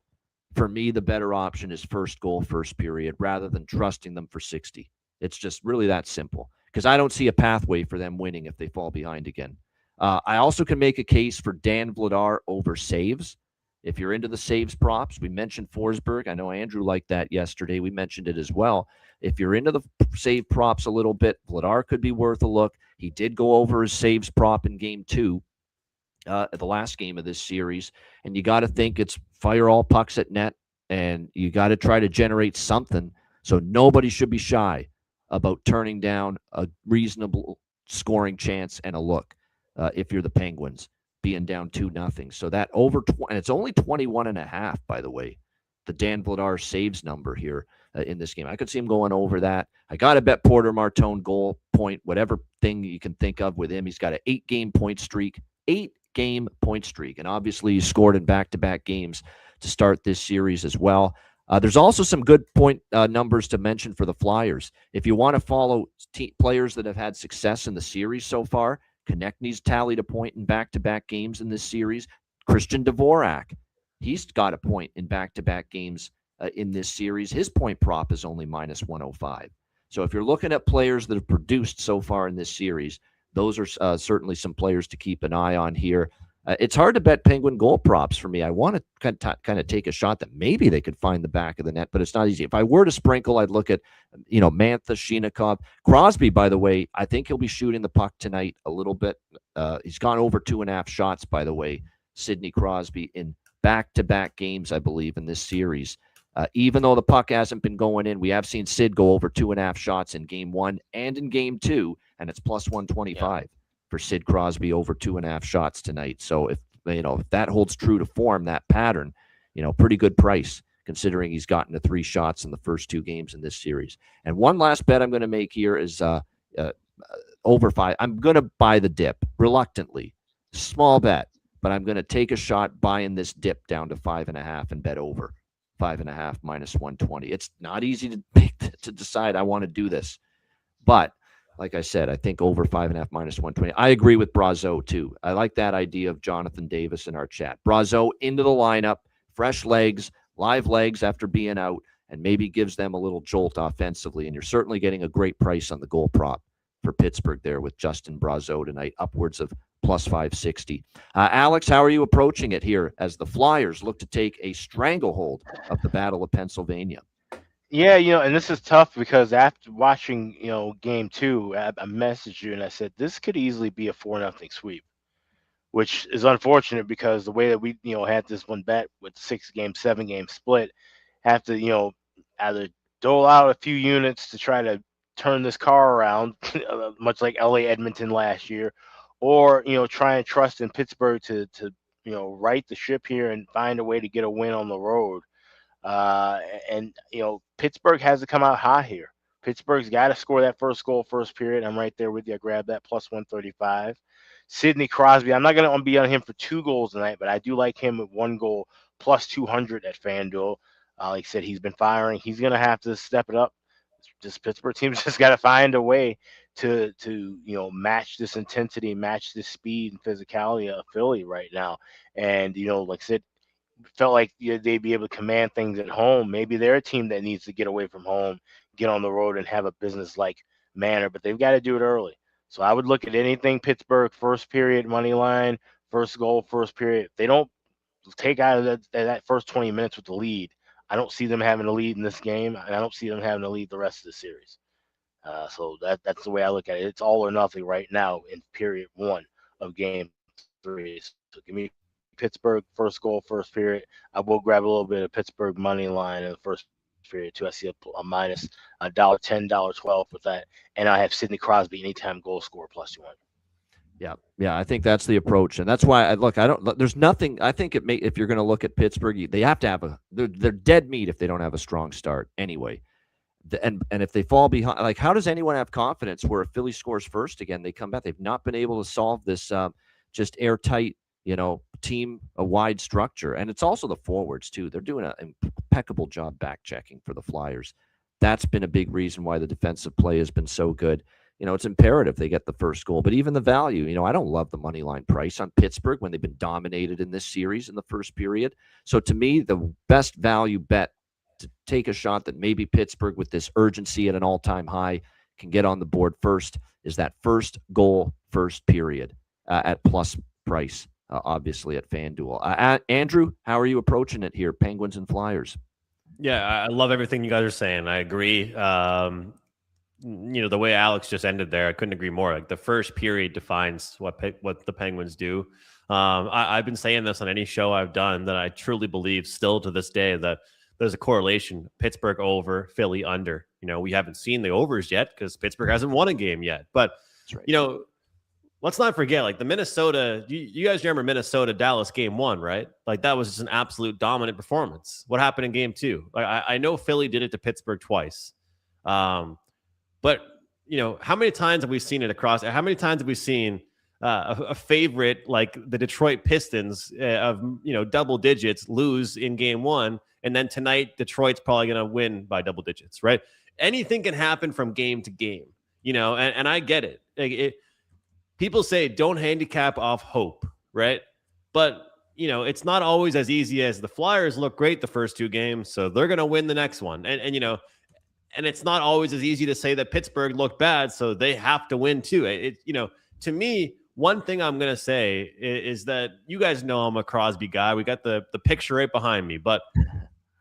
B: for me, the better option is first goal, first period, rather than trusting them for 60. It's just really that simple because I don't see a pathway for them winning if they fall behind again. I also can make a case for Dan Vladar over saves. If you're into the saves props, we mentioned Forsberg. I know Andrew liked that yesterday. We mentioned it as well. If you're into the save props a little bit, Vladar could be worth a look. He did go over his saves prop in game 2, the last game of this series. And you got to think it's fire all pucks at net, and you got to try to generate something. So nobody should be shy about turning down a reasonable scoring chance and a look if you're the Penguins, being down 2-0. So that over, and it's only 21.5, by the way, the Dan Vladar saves number here in this game. I could see him going over that. I got to bet Porter Martone goal, point, whatever thing you can think of with him. He's got an 8-game point streak, 8-game point streak. And obviously he scored in back-to-back games to start this series as well. There's also some good point numbers to mention for the Flyers. If you want to follow players that have had success in the series so far, Konechny's tallied a point in back-to-back games in this series. Christian Dvorak, he's got a point in back-to-back games in this series. His point prop is only -105. So if you're looking at players that have produced so far in this series, those are certainly some players to keep an eye on here. It's hard to bet Penguin goal props for me. I want to kind of take a shot that maybe they could find the back of the net, but it's not easy. If I were to sprinkle, I'd look at, Mantha, Shinikov. Crosby, by the way, I think he'll be shooting the puck tonight a little bit. He's gone over 2.5 shots, by the way, Sidney Crosby, in back-to-back games, I believe, in this series. Even though the puck hasn't been going in, we have seen Sid go over 2.5 shots in game 1 and in game 2, and it's +125. For Sid Crosby over 2.5 shots tonight. So if that holds true to form, that pattern, pretty good price considering he's gotten to 3 shots in the first 2 games in this series. And one last bet I'm going to make here is over 5. I'm going to buy the dip reluctantly, small bet, but I'm going to take a shot buying this dip down to 5.5 and bet over 5.5 -120. It's not easy to decide I want to do this, but like I said, I think over 5.5 -120. I agree with Brazeau, too. I like that idea of Jonathan Davis in our chat. Brazeau into the lineup, fresh legs, live legs after being out, and maybe gives them a little jolt offensively. And you're certainly getting a great price on the goal prop for Pittsburgh there with Justin Brazeau tonight, upwards of +560. Alex, how are you approaching it here as the Flyers look to take a stranglehold of the Battle of Pennsylvania?
D: Yeah, and this is tough because after watching, game 2, I messaged you and I said this could easily be a 4-0 sweep, which is unfortunate because the way that we, had this one bet with 6-game, 7-game split, have to, either dole out a few units to try to turn this car around, much like LA Edmonton last year, or try and trust in Pittsburgh to right the ship here and find a way to get a win on the road. And Pittsburgh has to come out hot here. Pittsburgh's got to score that first goal first period. I'm right there with you. I grabbed that plus 135. Sidney Crosby, I'm not going to be on him for 2 goals tonight, but I do like him at 1 goal plus 200 at FanDuel. Like I said, he's been firing. He's going to have to step it up. This Pittsburgh team's just got to find a way to match this intensity, match this speed and physicality of Philly right now. And like I said, felt like they'd be able to command things at home. Maybe they're a team that needs to get away from home, get on the road, and have a business-like manner, but they've got to do it early. So I would look at anything Pittsburgh first period money line, first goal, first period. If they don't take out of that first 20 minutes with the lead, I don't see them having a lead in this game, and I don't see them having to lead the rest of the series. So that's the way I look at it. It's all or nothing right now in period 1 of game 3. So give me Pittsburgh first goal, first period. I will grab a little bit of Pittsburgh money line in the first period too. I see a minus $1.10, $1.12 with that, and I have Sidney Crosby anytime goal scorer plus 200.
B: Yeah, I think that's the approach, and that's why there's nothing. I think if you're going to look at Pittsburgh, they have to have they're dead meat if they don't have a strong start anyway. And if they fall behind, like, how does anyone have confidence where if Philly scores first again, they come back? They've not been able to solve this just airtight, team, a wide structure. And it's also the forwards too. They're doing an impeccable job back checking for the Flyers. That's been a big reason why the defensive play has been so good. It's imperative they get the first goal, but even the value, I don't love the money line price on Pittsburgh when they've been dominated in this series in the first period. So to me, the best value bet to take a shot that maybe Pittsburgh, with this urgency at an all-time high, can get on the board first is that first goal, first period at plus price, obviously at FanDuel. Andrew, how are you approaching it here, Penguins and Flyers?
E: Yeah, I love everything you guys are saying. I agree. The way Alex just ended there, I couldn't agree more. Like, the first period defines what the Penguins do. I've been saying this on any show I've done, that I truly believe still to this day that there's a correlation. Pittsburgh over, Philly under. We haven't seen the overs yet because Pittsburgh hasn't won a game yet. But, right. Let's not forget, like, the Minnesota, you guys remember Minnesota-Dallas game 1, right? Like, that was just an absolute dominant performance. What happened in game 2? Like, I know Philly did it to Pittsburgh twice. But, how many times have we seen it across? How many times have we seen a favorite like the Detroit Pistons of, double digits lose in game 1? And then tonight, Detroit's probably going to win by double digits, right? Anything can happen from game to game, and I get it. Like, people say don't handicap off hope, right? But, it's not always as easy as the Flyers look great the first 2 games, so they're going to win the next one. And it's not always as easy to say that Pittsburgh looked bad, so they have to win too. To me, one thing I'm going to say is that you guys know I'm a Crosby guy. We got the picture right behind me. But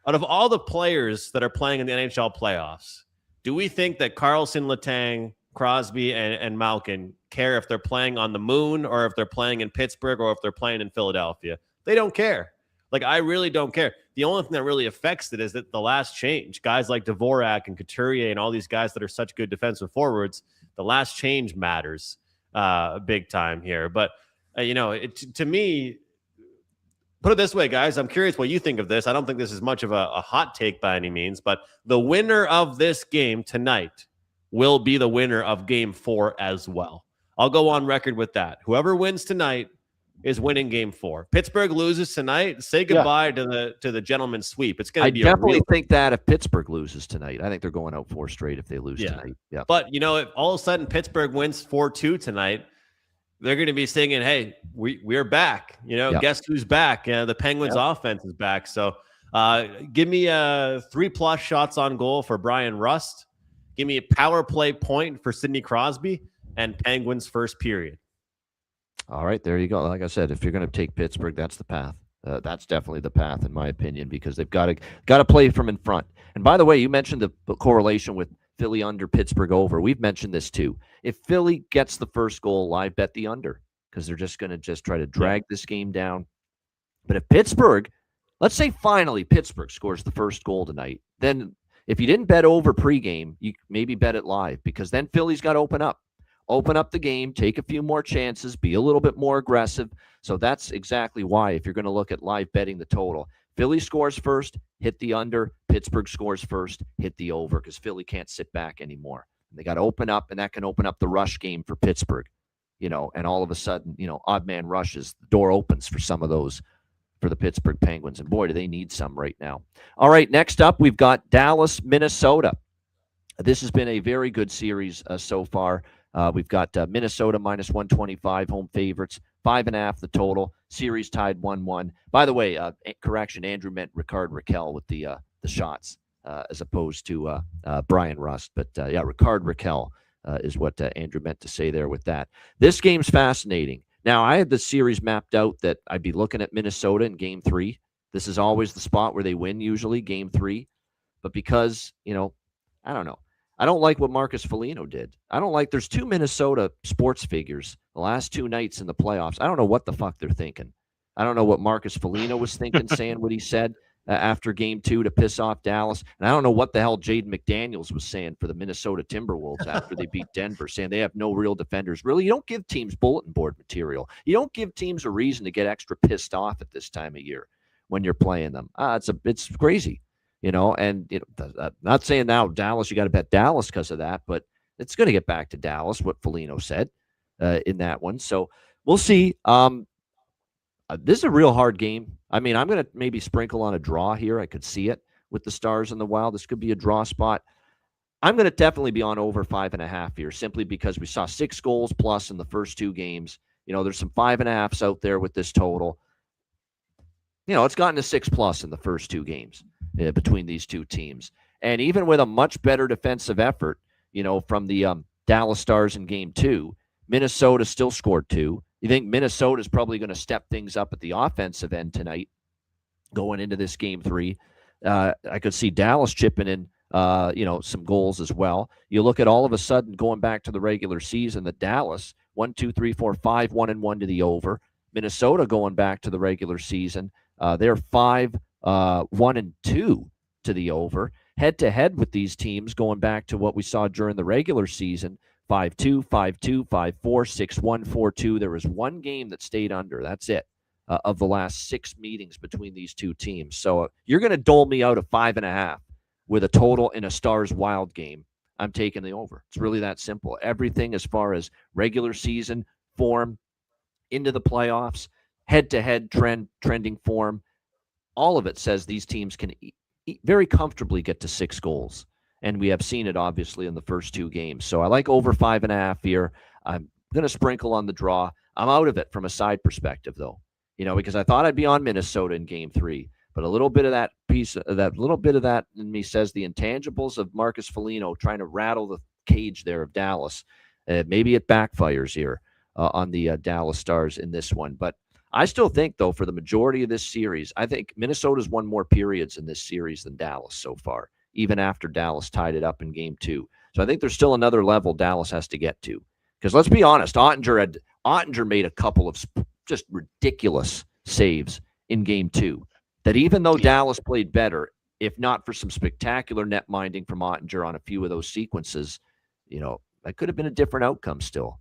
E: out of all the players that are playing in the NHL playoffs, do we think that Carlson, Letang, Crosby, and Malkin care if they're playing on the moon or if they're playing in Pittsburgh or if they're playing in Philadelphia? They don't care. Like, I really don't care. The only thing that really affects it is that the last change, guys like Dvorak and Couturier and all these guys that are such good defensive forwards, the last change matters big time here. But, to me, put it this way, guys, I'm curious what you think of this. I don't think this is much of a hot take by any means, but the winner of this game tonight will be the winner of game 4 as well. I'll go on record with that. Whoever wins tonight is winning game 4. Pittsburgh loses tonight, say goodbye to the gentleman's sweep. It's going to be
B: definitely think that if Pittsburgh loses tonight, I think they're going out 4 straight if they lose tonight. Yeah.
E: But, if all of a sudden Pittsburgh wins 4-2 tonight, they're going to be singing, hey, we're back. Guess who's back? The Penguins offense is back. So give me 3+ shots on goal for Brian Rust. Give me a power play point for Sidney Crosby, and Penguins first period.
B: All right, there you go. Like I said, if you're going to take Pittsburgh, that's the path. That's definitely the path, in my opinion, because they've got to play from in front. And by the way, you mentioned the correlation with Philly under, Pittsburgh over. We've mentioned this too. If Philly gets the first goal, I bet the under, because they're just going to try to drag this game down. But if Pittsburgh, let's say finally Pittsburgh scores the first goal tonight, then If you didn't bet over pregame, you maybe bet it live, because then Philly's got to open up the game, take a few more chances, be a little bit more aggressive. So that's exactly why, if you're going to look at live betting the total, Philly scores first, hit the under. Pittsburgh scores first, hit the over, because Philly can't sit back anymore. They got to open up, and that can open up the rush game for Pittsburgh, and all of a sudden, odd man rushes, the door opens for some of those for the Pittsburgh Penguins. And boy, do they need some right now. All right, next up, we've got Dallas, Minnesota. This has been a very good series so far. We've got Minnesota minus 125, home favorites, 5.5 the total. Series tied 1-1. By the way, correction, Andrew meant Ricard Raquel with the shots as opposed to Brian Rust. But yeah, Ricard Raquel is what Andrew meant to say there with that. This game's fascinating. Now, I had the series mapped out that I'd be looking at Minnesota in Game 3. This is always the spot where they win, usually, Game 3. But because, I don't know. I don't like what Marcus Foligno did. I don't like, there's two Minnesota sports figures the last 2 nights in the playoffs. I don't know what the fuck they're thinking. I don't know what Marcus Foligno was thinking, saying what he said after Game 2 to piss off Dallas. And I don't know what the hell Jaden McDaniels was saying for the Minnesota Timberwolves after they beat Denver, saying they have no real defenders. Really, you don't give teams bulletin board material. You don't give teams a reason to get extra pissed off at this time of year when you're playing them. It's crazy. And not saying now Dallas, you got to bet Dallas because of that, but it's going to get back to Dallas, what Foligno said in that one. So we'll see. This is a real hard game. I mean, I'm going to maybe sprinkle on a draw here. I could see it with the Stars and the Wild. This could be a draw spot. I'm going to definitely be on over 5.5 here, simply because we saw 6 goals plus in the first 2 games. There's some 5.5s out there with this total. It's gotten to 6+ in the first 2 games between these two teams. And even with a much better defensive effort, from the Dallas Stars in Game 2, Minnesota still scored 2. You think Minnesota is probably going to step things up at the offensive end tonight going into this Game 3. I could see Dallas chipping in, some goals as well. You look at all of a sudden going back to the regular season, the Dallas 1, 2, 3, 4, 5, 1-1 to the over. Minnesota going back to the regular season, they're 5, 1-2 to the over. Head-to-head with these teams going back to what we saw during the regular season, 5-2, 5-2, 5-4, 6-1, 4-2. There was one game that stayed under. That's it, of the last 6 meetings between these two teams. So you're going to dole me out a 5.5 with a total in a Stars Wild game. I'm taking the over. It's really that simple. Everything as far as regular season form, into the playoffs, head-to-head trending form, all of it says these teams can very comfortably get to 6 goals. And we have seen it, obviously, in the first 2 games. So I like over 5.5 here. I'm going to sprinkle on the draw. I'm out of it from a side perspective, though, because I thought I'd be on Minnesota in Game 3. But a little bit of that in me says the intangibles of Marcus Foligno trying to rattle the cage there of Dallas. Maybe it backfires here on the Dallas Stars in this one. But I still think, though, for the majority of this series, I think Minnesota's won more periods in this series than Dallas so far, even after Dallas tied it up in Game 2. So I think there's still another level Dallas has to get to. Because let's be honest, Ottinger made a couple of just ridiculous saves in Game 2. That even though Dallas played better, if not for some spectacular net minding from Ottinger on a few of those sequences, that could have been a different outcome still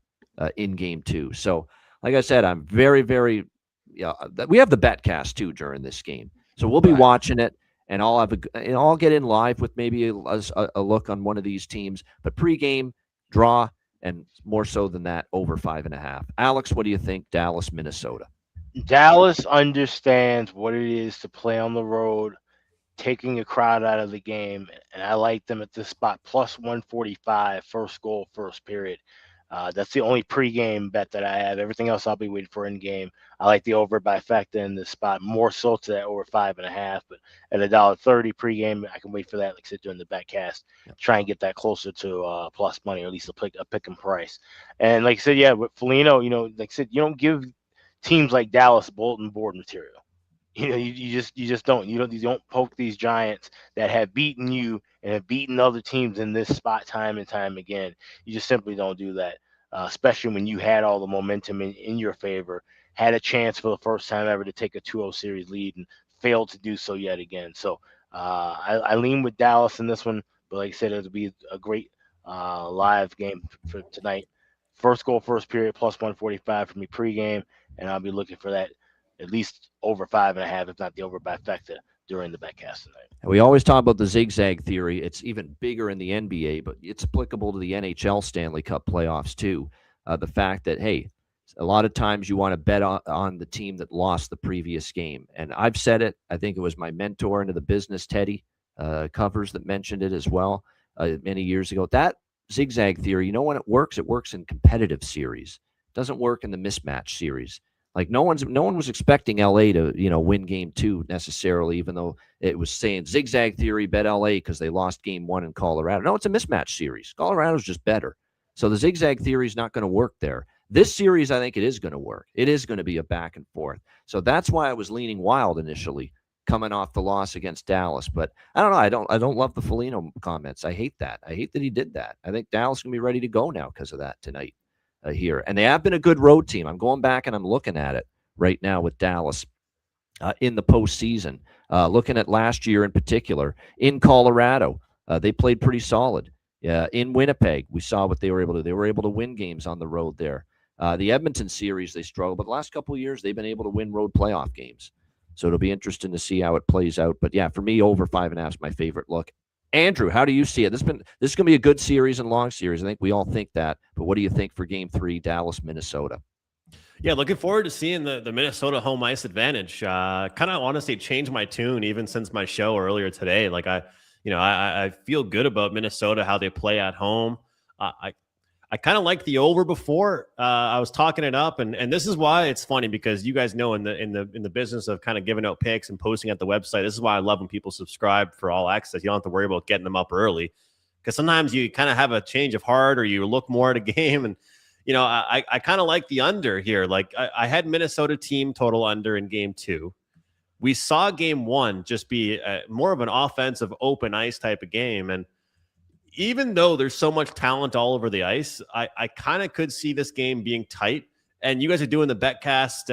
B: in Game 2. So, like I said, I'm very, very. We have the betcast too during this game, so we'll be watching it, and I'll get in live with maybe a look on one of these teams. But pregame, draw, and more so than that, over 5.5. Alex, what do you think? Dallas, Minnesota.
D: Dallas understands what it is to play on the road, taking a crowd out of the game, and I like them at this spot, plus 145, first goal, first period. That's the only pregame bet that I have. Everything else I'll be waiting for in game. I like the over by factor in this spot, more so to that over 5.5. But at $1.30 pregame, I can wait for that, like I said, during the betcast. Try and get that closer to plus money, or at least a pick and price. And like I said, yeah, with Foligno, like I said, you don't give teams like Dallas bulletin board material. You just don't. You don't poke these giants that have beaten you and have beaten other teams in this spot time and time again. You just simply don't do that, especially when you had all the momentum in your favor, had a chance for the first time ever to take a 2-0 series lead and failed to do so yet again. So I lean with Dallas in this one, but like I said, it'll be a great live game for tonight. First goal, first period, plus 145 for me pregame, and I'll be looking for that at least over 5.5, if not the over trifecta during the betcast tonight.
B: And we always talk about the zigzag theory. It's even bigger in the NBA, but it's applicable to the NHL Stanley Cup playoffs too. The fact that, hey, a lot of times you want to bet on the team that lost the previous game. And I've said it. I think it was my mentor into the business, Teddy Covers, that mentioned it as well many years ago. That zigzag theory, you know when it works in competitive series. It doesn't work in the mismatch series. Like no one was expecting LA to, win game 2 necessarily, even though it was saying zigzag theory, bet LA because they lost game 1 in Colorado. No, it's a mismatch series. Colorado's just better. So the zigzag theory is not going to work there. This series, I think it is going to work. It is going to be a back and forth. So that's why I was leaning Wild initially, coming off the loss against Dallas. But I don't know. I don't love the Foligno comments. I hate that. I hate that he did that. I think Dallas is going to be ready to go now because of that tonight. Here. And they have been a good road team. I'm going back and I'm looking at it right now with Dallas in the postseason. Looking at last year in particular, in Colorado, they played pretty solid. In Winnipeg, we saw what they were able to do. They were able to win games on the road there. The Edmonton series, they struggled, but the last couple of years, they've been able to win road playoff games. So it'll be interesting to see how it plays out. But yeah, for me, over 5.5 is my favorite look. Andrew, how do you see it? This is going to be a good series and long series. I think we all think that. But what do you think for Game 3, Dallas, Minnesota?
E: Yeah, looking forward to seeing the Minnesota home ice advantage. Kind of honestly changed my tune even since my show earlier today. Like I feel good about Minnesota, how they play at home. I kind of like the over before. I was talking it up, and this is why it's funny, because you guys know in the business of kind of giving out picks and posting at the website, this is why I love when people subscribe for all access. You don't have to worry about getting them up early, because sometimes you kind of have a change of heart or you look more at a game, and I kind of like the under here. Like I had Minnesota team total under in game 2. We saw game 1 just be more of an offensive open ice type of game, and even though there's so much talent all over the ice, I kind of could see this game being tight. And you guys are doing the betcast.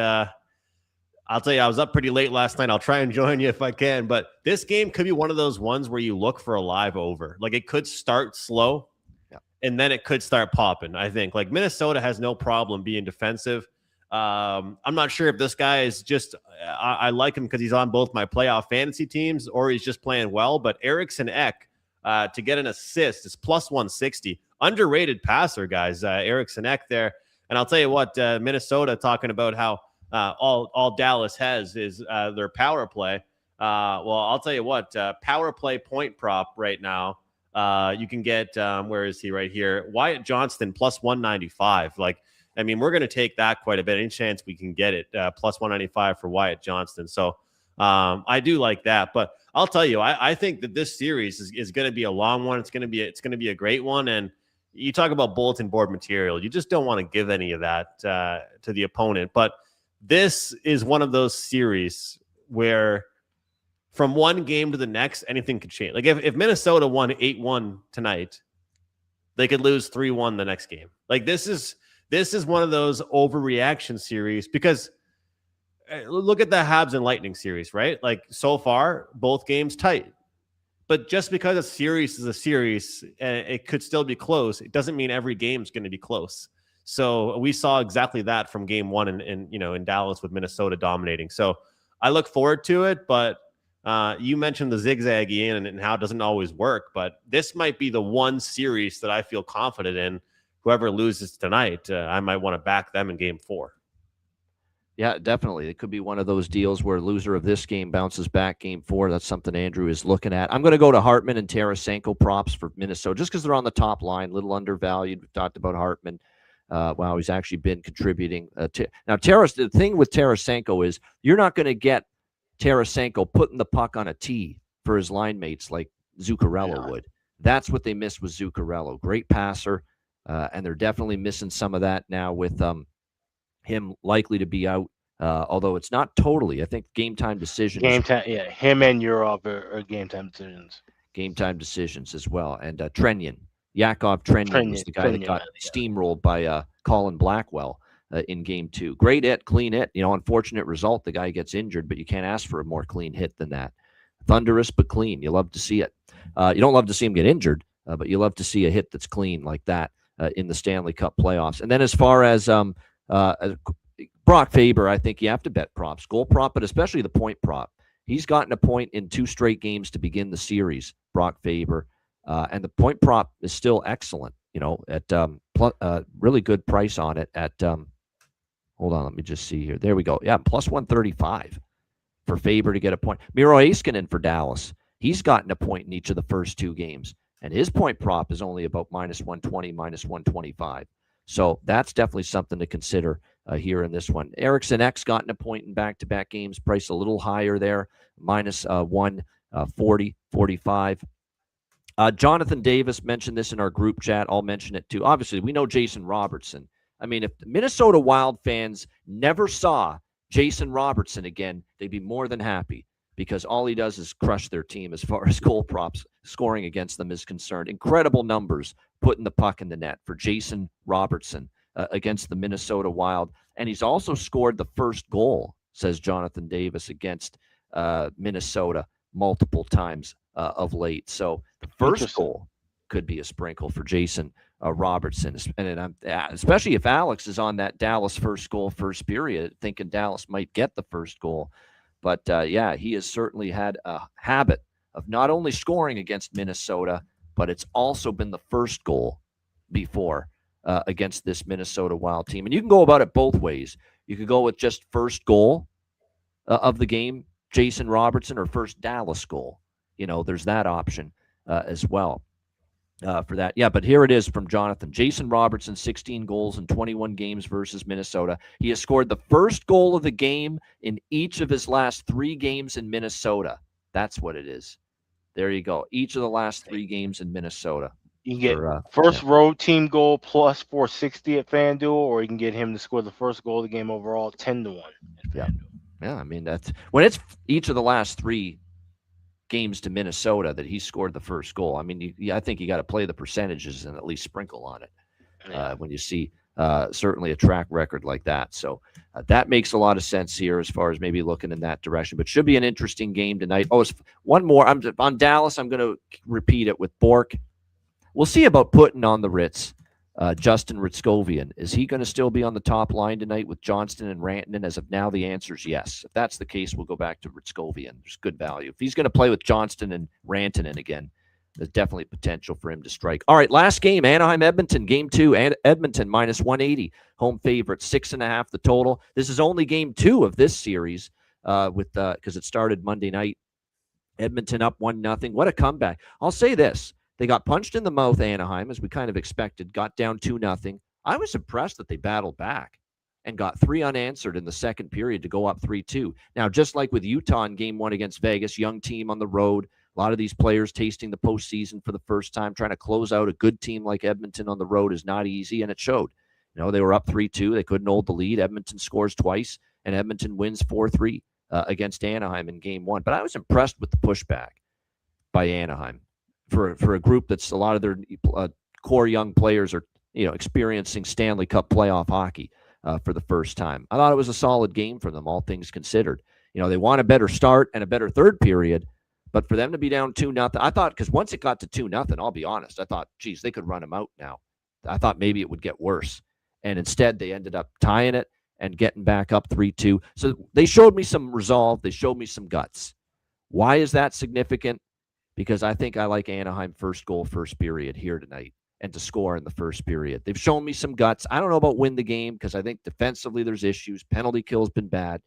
E: I'll tell you, I was up pretty late last night. I'll try and join you if I can. But this game could be one of those ones where you look for a live over. Like it could start slow, and then it could start popping. I think like Minnesota has no problem being defensive. I'm not sure if this guy is just I like him because he's on both my playoff fantasy teams or he's just playing well. But Eriksson Ek, to get an assist is plus 160. Underrated passer, guys. Eriksson Ek there. And I'll tell you what, Minnesota talking about how all Dallas has is their power play. Well, I'll tell you what, power play point prop right now. You can get, where is he right here? Wyatt Johnston plus 195. Like, I mean, we're going to take that quite a bit. Any chance we can get it plus 195 for Wyatt Johnston. So I do like that. But I'll tell you, I think that this series is going to be a long one. It's going to be a great one. And you talk about bulletin board material. You just don't want to give any of that to the opponent. But this is one of those series where from one game to the next, anything could change. Like if Minnesota won 8-1 tonight, they could lose 3-1 the next game. Like this is one of those overreaction series because look at the Habs and Lightning series, right? Like so far, both games tight. But just because a series is a series, it could still be close. It doesn't mean every game is going to be close. So we saw exactly that from game 1 in Dallas with Minnesota dominating. So I look forward to it, but you mentioned the zigzaggy and how it doesn't always work, but this might be the one series that I feel confident in. Whoever loses tonight, I might want to back them in game 4.
B: Yeah, definitely. It could be one of those deals where loser of this game bounces back game 4. That's something Andrew is looking at. I'm going to go to Hartman and Tarasenko props for Minnesota just because they're on the top line, a little undervalued. We've talked about Hartman. Wow, he's actually been contributing. Now, the thing with Tarasenko is you're not going to get Tarasenko putting the puck on a tee for his line mates like Zuccarello would. That's what they missed with Zuccarello. Great passer, and they're definitely missing some of that now with him likely to be out, although it's not totally. I think game time decisions.
D: Game time, yeah. Him and Urov are game time decisions.
B: Game time decisions as well. And Yakov Trenyan was the guy that got steamrolled by Colin Blackwell in game 2. Great hit, clean hit. Unfortunate result. The guy gets injured, but you can't ask for a more clean hit than that thunderous but clean. You love to see it. You don't love to see him get injured, but you love to see a hit that's clean like that in the Stanley Cup playoffs. And then as far as Brock Faber, I think you have to bet props, goal prop, but especially the point prop. He's gotten a point in 2 straight games to begin the series, Brock Faber. And the point prop is still excellent, at really good price on it at, hold on, let me just see here. There we go. Yeah, plus 135 for Faber to get a point. Miro Heiskanen for Dallas. He's gotten a point in each of the first 2 games, and his point prop is only about minus 120, minus 125. So that's definitely something to consider here in this one. Eriksson X gotten a point in back-to-back games, priced a little higher there, minus 140, 45. Jonathan Davis mentioned this in our group chat. I'll mention it too. Obviously, we know Jason Robertson. I mean, if the Minnesota Wild fans never saw Jason Robertson again, they'd be more than happy, because all he does is crush their team as far as goal props scoring against them is concerned. Incredible numbers putting the puck in the net for Jason Robertson against the Minnesota Wild. And he's also scored the first goal, says Jonathan Davis, against Minnesota multiple times of late. So the first goal could be a sprinkle for Jason Robertson. And especially if Alex is on that Dallas first goal, first period, thinking Dallas might get the first goal. But, yeah, he has certainly had a habit of not only scoring against Minnesota, but it's also been the first goal before against this Minnesota Wild team. And you can go about it both ways. You could go with just first goal of the game, Jason Robertson, or first Dallas goal. There's that option as well for that. Yeah, but here it is from Jonathan. Jason Robertson, 16 goals in 21 games versus Minnesota. He has scored the first goal of the game in each of his last 3 games in Minnesota. That's what it is. There you go. Each of the last 3 games in Minnesota.
D: You can get first road team goal plus 460 at FanDuel, or you can get him to score the first goal of the game overall 10-1 at FanDuel.
B: Yeah, I mean, that's when it's each of the last 3 games to Minnesota that he scored the first goal. I mean, I think you got to play the percentages and at least sprinkle on it when you see certainly a track record like that. So that makes a lot of sense here as far as maybe looking in that direction. But should be an interesting game tonight. Oh, one more. I'm on Dallas. I'm going to repeat it with Bork. We'll see about putting on the Ritz. Justin Ritskovian. Is he going to still be on the top line tonight with Johnston and Rantanen? As of now, the answer is yes. If that's the case, we'll go back to Ritskovian. There's good value. If he's going to play with Johnston and Rantanen again, there's definitely potential for him to strike. All right, last game, Anaheim-Edmonton, game 2. Edmonton minus 180, home favorite, 6.5 the total. This is only game 2 of this series because it started Monday night. Edmonton up 1-0. What a comeback. I'll say this. They got punched in the mouth, Anaheim, as we kind of expected, got down 2-0. I was impressed that they battled back and got 3 unanswered in the second period to go up 3-2. Now, just like with Utah in game 1 against Vegas, young team on the road, a lot of these players tasting the postseason for the first time, trying to close out a good team like Edmonton on the road is not easy, and it showed. They were up 3-2. They couldn't hold the lead. Edmonton scores twice, and Edmonton wins 4-3 against Anaheim in game 1. But I was impressed with the pushback by Anaheim. For a group that's a lot of their core young players are experiencing Stanley Cup playoff hockey for the first time. I thought it was a solid game for them, all things considered. They want a better start and a better third period, but for them to be down 2-0, I thought, because once it got to 2-0, I'll be honest, I thought, geez, they could run them out now. I thought maybe it would get worse, and instead they ended up tying it and getting back up 3-2. So they showed me some resolve. They showed me some guts. Why is that significant? Because I think I like Anaheim first goal, first period here tonight, and to score in the first period. They've shown me some guts. I don't know about win the game because I think defensively there's issues. Penalty kill's been bad.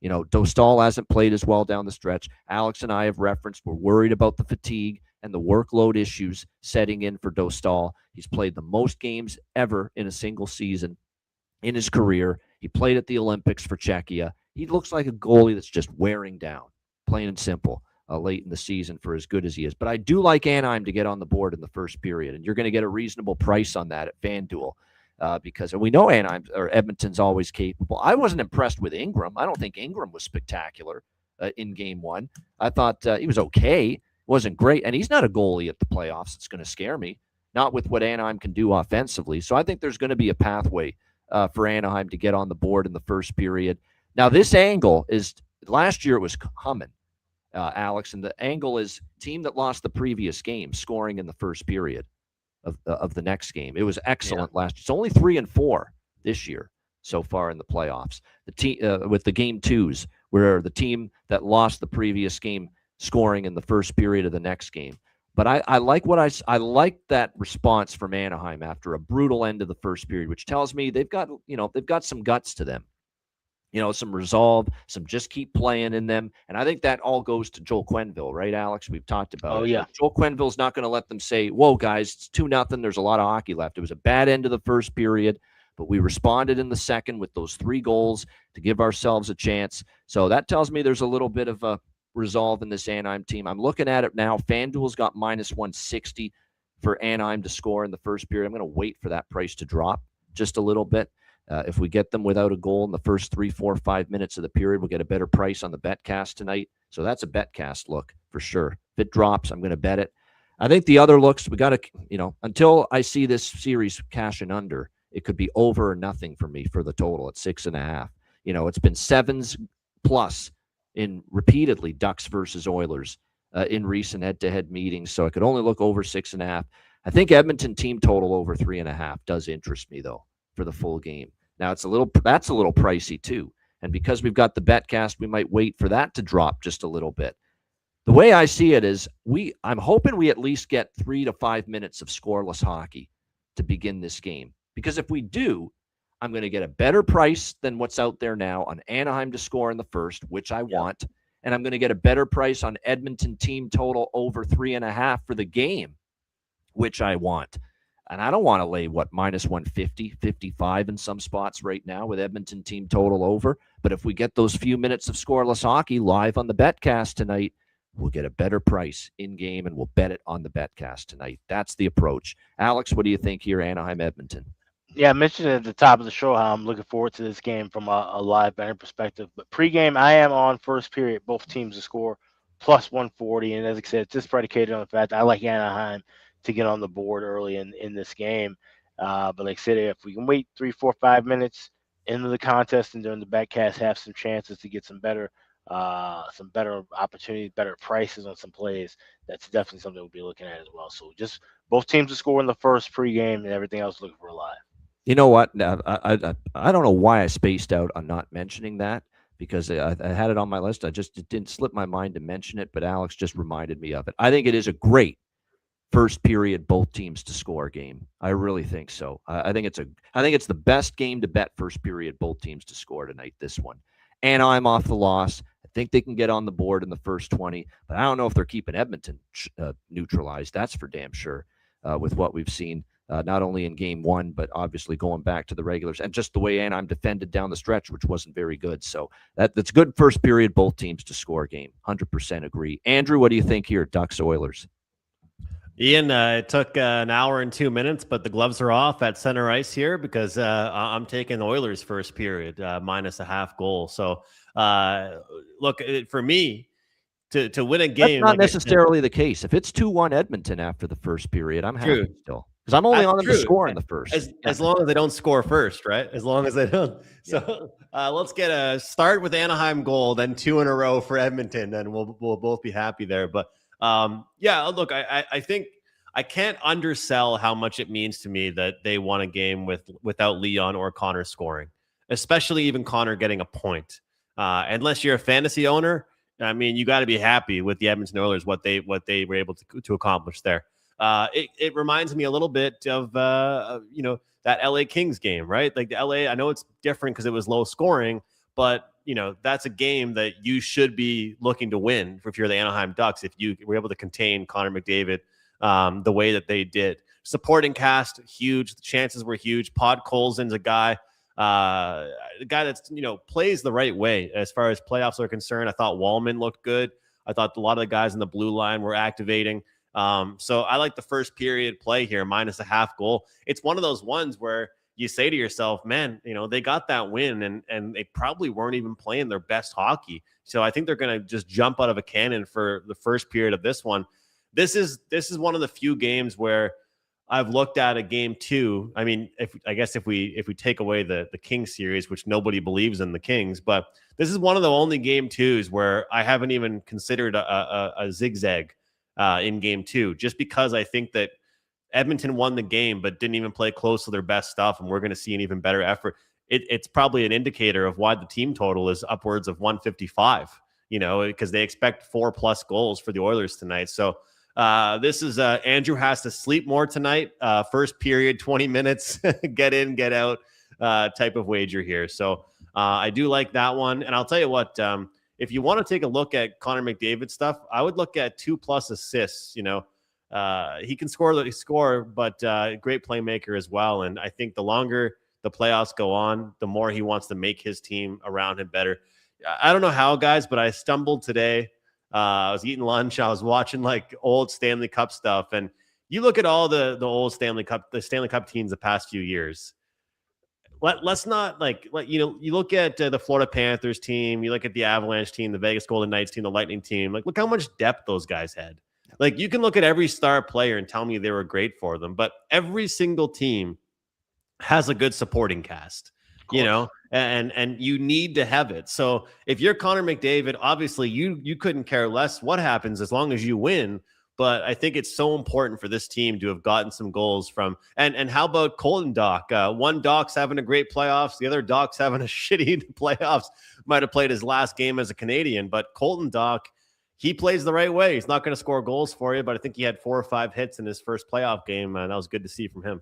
B: Dostal hasn't played as well down the stretch. Alex and I have referenced we're worried about the fatigue and the workload issues setting in for Dostal. He's played the most games ever in a single season in his career. He played at the Olympics for Czechia. He looks like a goalie that's just wearing down, plain and simple. Late in the season for as good as he is. But I do like Anaheim to get on the board in the first period, and you're going to get a reasonable price on that at FanDuel because we know Edmonton's always capable. I wasn't impressed with Ingram. I don't think Ingram was spectacular in game 1. I thought he was okay. Wasn't great, and he's not a goalie at the playoffs. It's going to scare me, not with what Anaheim can do offensively. So I think there's going to be a pathway for Anaheim to get on the board in the first period. Now, this angle is last year it was humming. Alex. And the angle is team that lost the previous game scoring in the first period of the next game. It was excellent last year. It's only 3-4 this year so far in the playoffs. The team with the game twos, where the team that lost the previous game scoring in the first period of the next game. But I like I like that response from Anaheim after a brutal end of the first period, which tells me they've got some guts to them, some resolve, some just keep playing in them. And I think that all goes to Joel Quenneville, right, Alex? We've talked about it.
D: Yeah.
B: But Joel Quenneville's not going to let them say, whoa, guys, it's 2-0. There's a lot of hockey left. It was a bad end of the first period, but we responded in the second with those 3 goals to give ourselves a chance. So that tells me there's a little bit of a resolve in this Anaheim team. I'm looking at it now. FanDuel's got -160 for Anaheim to score in the first period. I'm going to wait for that price to drop just a little bit. If we get them without a goal in the first 3, 4, 5 minutes of the period, we'll get a better price on the betcast tonight. So that's a betcast look for sure. If it drops, I'm going to bet it. I think the other looks, we got to, until I see this series cashing under, it could be over or nothing for me for the total at 6.5. It's been 7s plus in repeatedly Ducks versus Oilers in recent head-to-head meetings. So I could only look over 6.5. I think Edmonton team total over 3.5 does interest me though for the full game. Now that's a little pricey too. And because we've got the betcast, we might wait for that to drop just a little bit. The way I see it is I'm hoping we at least get 3 to 5 minutes of scoreless hockey to begin this game. Because if we do, I'm going to get a better price than what's out there now on Anaheim to score in the first, which I want. And I'm going to get a better price on Edmonton team total over 3.5 for the game, which I want. And I don't want to lay, -150, 55 in some spots right now with Edmonton team total over. But if we get those few minutes of scoreless hockey live on the betcast tonight, we'll get a better price in-game, and we'll bet it on the betcast tonight. That's the approach. Alex, what do you think here, Anaheim-Edmonton?
D: Yeah, I mentioned at the top of the show how I'm looking forward to this game from a live betting perspective. But pregame, I am on first period, both teams to score +140. And as I said, it's just predicated on the fact I like Anaheim to get on the board early in this game. But like I said, if we can wait 3, 4, 5 minutes into the contest and during the backcast, have some chances to get some better opportunities, better prices on some plays, that's definitely something we'll be looking at as well. So just both teams to score in the first pregame and everything else looking for live.
B: You know what? I don't know why I spaced out on not mentioning that, because I had it on my list. It didn't slip my mind to mention it, but Alex just reminded me of it. I think it is a great first period, both teams to score game. I really think so. I think it's the best game to bet first period, both teams to score tonight. This one, and I'm off the loss. I think they can get on the board in the first 20, but I don't know if they're keeping Edmonton neutralized. That's for damn sure with what we've seen. Not only in game 1, but obviously going back to the regulars and just the way Anaheim defended down the stretch, which wasn't very good. So that's good first period, both teams to score game. 100% agree. Andrew, what do you think here, Ducks Oilers?
E: Ian, it took an hour and 2 minutes, but the gloves are off at center ice here because I'm taking Oilers first period, -0.5 goal. So look, for me, to win a game.
B: That's not necessarily the case. If it's 2-1 Edmonton after the first period, I'm happy still. Because I'm only on them to score in the first.
E: As long as they don't score first, right? As long as they don't. So let's get a start with Anaheim goal, then 2 in a row for Edmonton, and we'll both be happy there. But look, I think I can't undersell how much it means to me that they won a game without Leon or Connor scoring, especially even Connor getting a point. Unless you're a fantasy owner, I mean, you got to be happy with the Edmonton Oilers, what they were able to accomplish there. It reminds me a little bit of that LA Kings game, right? Like the LA, I know it's different because it was low scoring, but that's a game that you should be looking to win if you're the Anaheim Ducks, if you were able to contain Connor McDavid the way that they did. Supporting cast, huge. The chances were huge. Podkolzin's a guy that's plays the right way as far as playoffs are concerned. I thought Wallman looked good. I thought a lot of the guys in the blue line were activating. So I like the first period play here, -0.5 goal. It's one of those ones where you say to yourself, man, they got that win and they probably weren't even playing their best hockey. So I think they're going to just jump out of a cannon for the first period of this one. This is one of the few games where I've looked at a game 2. I mean, if we take away the Kings series, which nobody believes in the Kings, but this is one of the only game 2s where I haven't even considered a zigzag in game 2, just because I think that Edmonton won the game, but didn't even play close to their best stuff, and we're going to see an even better effort. It's probably an indicator of why the team total is upwards of 155, because they expect 4+ goals for the Oilers tonight. So this is Andrew has to sleep more tonight. First period, 20 minutes, get in, get out type of wager here. So I do like that one. And I'll tell you what, if you want to take a look at Connor McDavid stuff, I would look at 2+ assists. He can score, but great playmaker as well. And I think the longer the playoffs go on, the more he wants to make his team around him better. I don't know how, guys, but I stumbled today. I was eating lunch. I was watching like old Stanley Cup stuff. And you look at all the old Stanley Cup teams the past few years. Let's not you look at the Florida Panthers team, you look at the Avalanche team, the Vegas Golden Knights team, the Lightning team. Like, look how much depth those guys had. Like, you can look at every star player and tell me they were great for them, but every single team has a good supporting cast, and you need to have it. So if you're Connor McDavid, obviously you couldn't care less what happens as long as you win. But I think it's so important for this team to have gotten some goals from. And how about Colton Dach? One Doc's having a great playoffs. The other Doc's having a shitty playoffs. Might have played his last game as a Canadian. But Colton Dach, he plays the right way. He's not going to score goals for you, but I think he had 4 or 5 hits in his first playoff game. And that was good to see from him.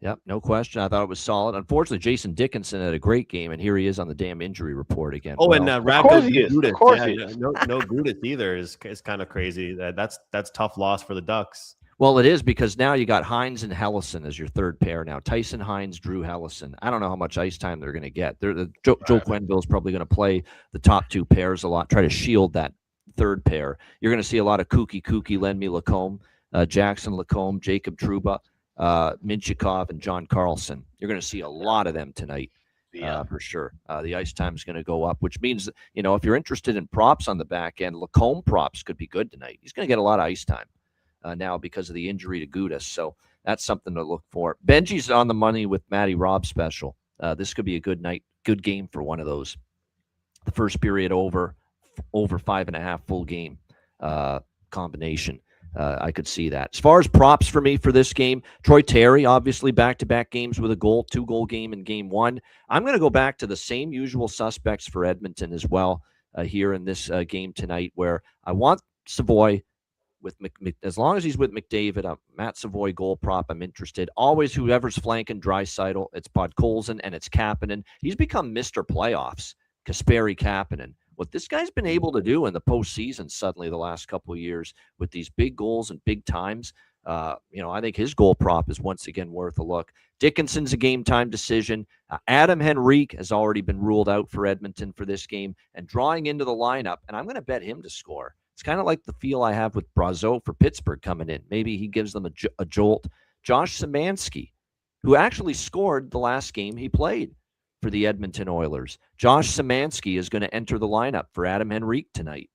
B: Yep, no question. I thought it was solid. Unfortunately, Jason Dickinson had a great game, and here he is on the damn injury report again.
E: Oh, and Radko Gudas.
D: Of course he is.
E: No Gudas either is kind of crazy. That's tough loss for the Ducks.
B: Well, it is, because now you got Hines and Hellison as your third pair now. Tyson Hines, Drew Hellison. I don't know how much ice time they're going to get. Joe Quenneville's probably going to play the top 2 pairs a lot, try to shield that third pair. You're going to see a lot of kooky, Lenmy Lacombe, Jackson Lacombe, Jacob Trouba, Minchikov, and John Carlson. You're going to see a lot of them tonight, for sure. The ice time is going to go up, which means that, if you're interested in props on the back end, Lacombe props could be good tonight. He's going to get a lot of ice time now because of the injury to Gudas. So that's something to look for. Benji's on the money with Matty Robb special. This could be a good night, good game for one of those. The first period over 5.5 full game combination. I could see that. As far as props for me for this game, Troy Terry, obviously back-to-back games with a goal, 2-goal game in game 1. I'm going to go back to the same usual suspects for Edmonton as well here in this game tonight, where I want Savoy with as long as he's with McDavid, Matt Savoy goal prop, I'm interested. Always whoever's flanking Draisaitl, it's Podkolzin and it's Kapanen. He's become Mr. Playoffs, Kasperi Kapanen. What this guy's been able to do in the postseason suddenly the last couple of years with these big goals and big times, I think his goal prop is once again worth a look. Dickinson's a game-time decision. Adam Henrique has already been ruled out for Edmonton for this game and drawing into the lineup, and I'm going to bet him to score. It's kind of like the feel I have with Brazeau for Pittsburgh coming in. Maybe he gives them a jolt. Josh Szymanski, who actually scored the last game he played for the Edmonton Oilers. Josh Szymanski is going to enter the lineup for Adam Henrique tonight.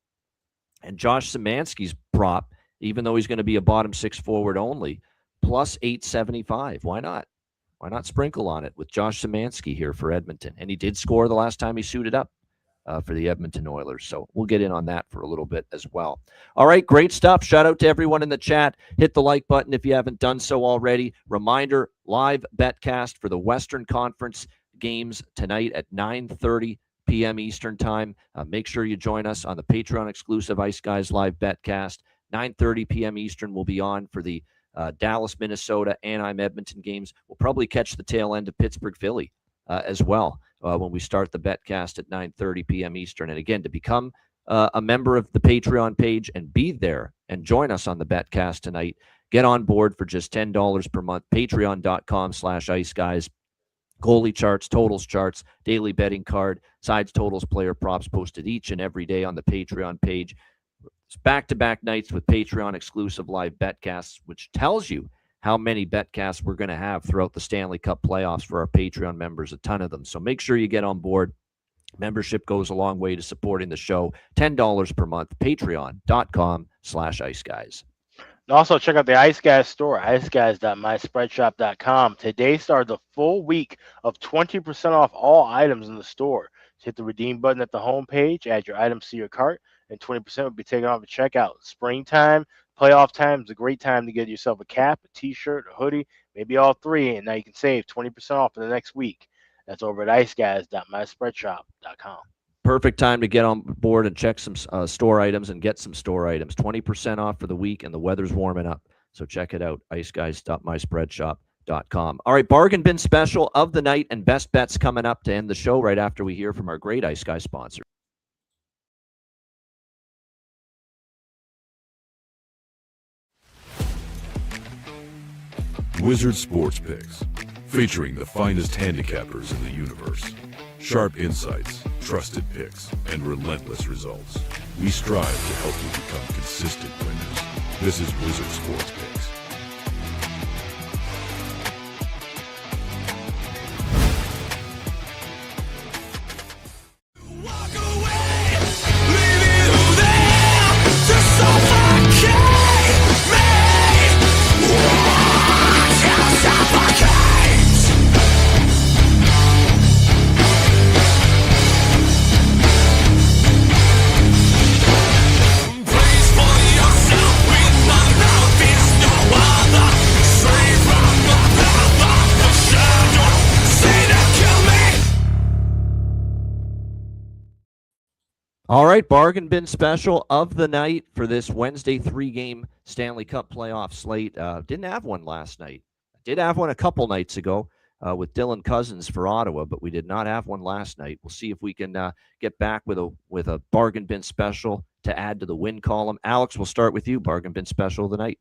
B: And Josh Szymanski's prop, even though he's going to be a bottom 6 forward only, plus 875. Why not? Why not sprinkle on it with Josh Szymanski here for Edmonton? And he did score the last time he suited up for the Edmonton Oilers. So we'll get in on that for a little bit as well. All right, great stuff. Shout out to everyone in the chat. Hit the like button if you haven't done so already. Reminder, live betcast for the Western Conference games tonight at 9:30 p.m. Eastern time. Make sure you join us on the Patreon exclusive Ice Guys live betcast. 9:30 p.m. Eastern will be on for the Dallas, Minnesota, Anaheim, Edmonton games. We'll probably catch the tail end of Pittsburgh, Philly as well when we start the betcast at 9:30 p.m. Eastern. And again, to become a member of the Patreon page and be there and join us on the betcast tonight, get on board for just $10 per month. Patreon.com/Ice Guys. Goalie charts, totals charts, daily betting card, sides, totals, player props posted each and every day on the Patreon page. It's back-to-back nights with Patreon exclusive live betcasts, which tells you how many betcasts we're going to have throughout the Stanley Cup playoffs for our Patreon members, a ton of them. So make sure you get on board. Membership goes a long way to supporting the show. $10 per month, patreon.com/Ice Guys.
D: And also, check out the Ice Guys store, iceguys.myspreadshop.com. Today started the full week of 20% off all items in the store. Just hit the redeem button at the homepage, add your items to your cart, and 20% will be taken off at checkout. Springtime, playoff time is a great time to get yourself a cap, a t-shirt, a hoodie, maybe all three, and now you can save 20% off for the next week. That's over at iceguys.myspreadshop.com.
B: Perfect time to get on board and check some store items and get some store items. 20% off for the week, and the weather's warming up. So check it out, iceguys.myspreadshop.com. All right, bargain bin special of the night and best bets coming up to end the show right after we hear from our great Ice Guy sponsor.
F: Wizard Sports Picks, featuring the finest handicappers in the universe. Sharp insights, trusted picks, and relentless results. We strive to help you become consistent winners. This is Wizard Sports Picks.
B: All right, bargain bin special of the night for this Wednesday 3-game Stanley Cup playoff slate. Didn't have one last night. Did have one a couple nights ago with Dylan Cousins for Ottawa, but we did not have one last night. We'll see if we can get back with a bargain bin special to add to the win column. Alex, we'll start with you. Bargain bin special of the night.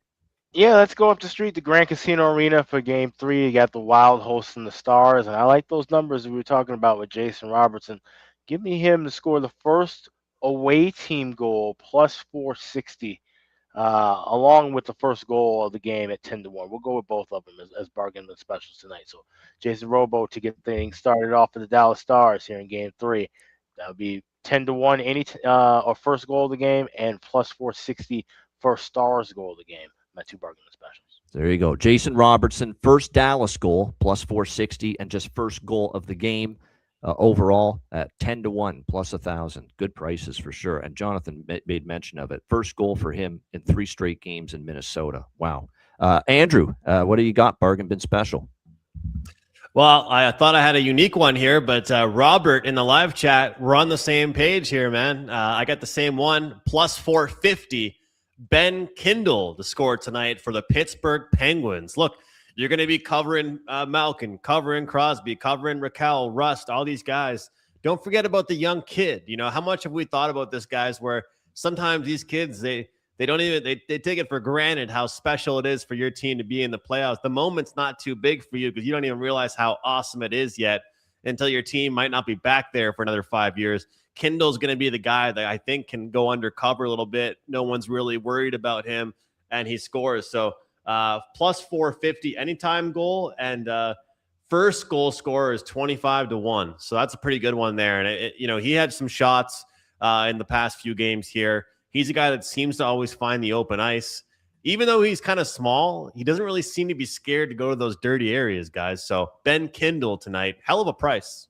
D: Yeah, let's go up the street to Grand Casino Arena for Game 3. You got the Wild hosting the Stars, and I like those numbers we were talking about with Jason Robertson. Give me him to score the first away team goal plus 460, along with the first goal of the game at 10-1. We'll go with both of them as bargain bin specials tonight. So Jason Robo to get things started off for the Dallas Stars here in Game 3. That would be 10-1 or first goal of the game, and plus 460 first Stars goal of the game. My two bargain bin specials.
B: There you go. Jason Robertson, first Dallas goal, plus 460, and just first goal of the game. Overall at 10-1 plus 1,000. Good prices for sure. And Jonathan made mention of it. First goal for him in 3 straight games in Minnesota. Wow. Andrew, what do you got? Bargain bin special.
E: Well, I thought I had a unique one here, but Robert in the live chat, we're on the same page here, man. I got the same one, plus 450. Ben Kindle to score tonight for the Pittsburgh Penguins. Look, you're going to be covering Malkin, covering Crosby, covering Raquel, Rust, all these guys. Don't forget about the young kid. You know, how much have we thought about this, guys, where sometimes these kids, they don't even, they take it for granted how special it is for your team to be in the playoffs. The moment's not too big for you because you don't even realize how awesome it is yet until your team might not be back there for another 5 years. Kindle's going to be the guy that I think can go undercover a little bit. No one's really worried about him, and he scores. So, plus 450 anytime goal, and first goal scorer is 25-1. So that's a pretty good one there. And he had some shots in the past few games here. He's a guy that seems to always find the open ice. Even though he's kind of small, he doesn't really seem to be scared to go to those dirty areas, guys. So Ben Kindle tonight, hell of a price.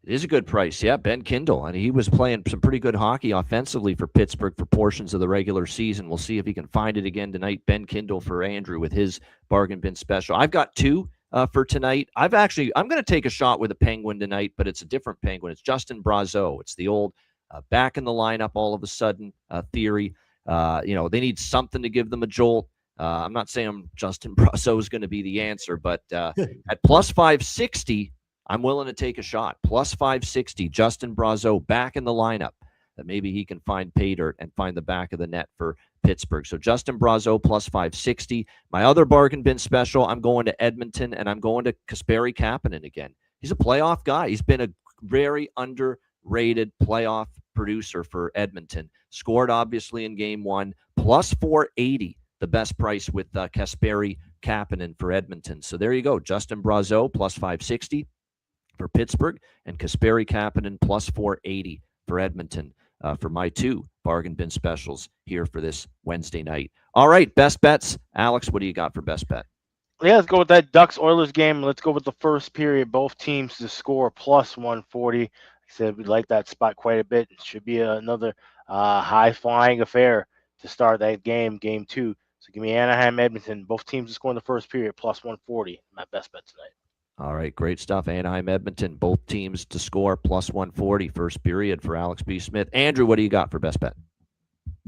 B: It is a good price. Yeah, Ben Kindle. And he was playing some pretty good hockey offensively for Pittsburgh for portions of the regular season. We'll see if he can find it again tonight. Ben Kindle for Andrew with his bargain bin special. I've got 2 for tonight. I'm going to take a shot with a Penguin tonight, but it's a different Penguin. It's Justin Brazeau. It's the old back in the lineup all of a sudden theory. They need something to give them a jolt. I'm not saying Justin Brazeau is going to be the answer, but at plus 560, I'm willing to take a shot. Plus 560, Justin Brazeau back in the lineup. That maybe he can find pay dirt and find the back of the net for Pittsburgh. So Justin Brazeau plus 560. My other bargain bin special, I'm going to Edmonton, and I'm going to Kasperi Kapanen again. He's a playoff guy. He's been a very underrated playoff producer for Edmonton. Scored, obviously, in Game 1. Plus 480, the best price with Kasperi Kapanen for Edmonton. So there you go. Justin Brazeau plus 560. For Pittsburgh, and Kasperi Kapanen plus 480 for Edmonton for my 2 bargain bin specials here for this Wednesday night. All right, best bets. Alex, what do you got for best bet?
D: Yeah, let's go with that Ducks-Oilers game. Let's go with the first period. Both teams to score plus 140. Like I said, we like that spot quite a bit. It should be another high-flying affair to start that game, game 2. So give me Anaheim, Edmonton. Both teams to score in the first period plus 140. My best bet tonight.
B: All right, great stuff. Anaheim, Edmonton, both teams to score plus 140 first period for Alex B. Smith. Andrew, what do you got for best bet?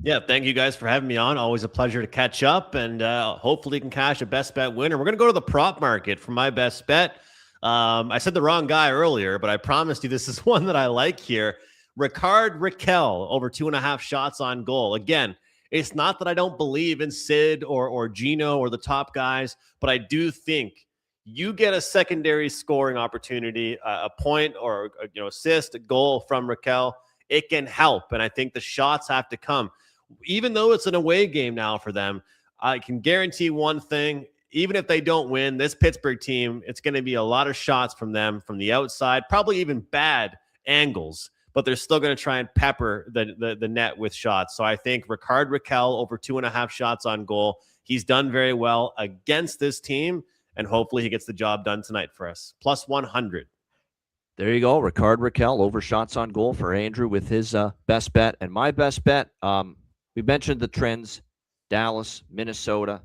E: Yeah, thank you guys for having me on. Always a pleasure to catch up, and hopefully you can cash a best bet winner. We're going to go to the prop market for my best bet. I said the wrong guy earlier, but I promised you this is one that I like here. Rickard Rakell over 2.5 shots on goal. Again, it's not that I don't believe in Sid or Gino or the top guys, but I do think you get a secondary scoring opportunity, a point or assist, a goal from Rakell, it can help. And I think the shots have to come. Even though it's an away game now for them, I can guarantee one thing. Even if they don't win, this Pittsburgh team, it's going to be a lot of shots from them from the outside, probably even bad angles, but they're still going to try and pepper the net with shots. So I think Rickard Rakell over 2.5 shots on goal. He's done very well against this team, and hopefully he gets the job done tonight for us. Plus 100.
B: There you go. Rickard Rakell over shots on goal for Andrew with his best bet. And my best bet, we mentioned the trends. Dallas, Minnesota,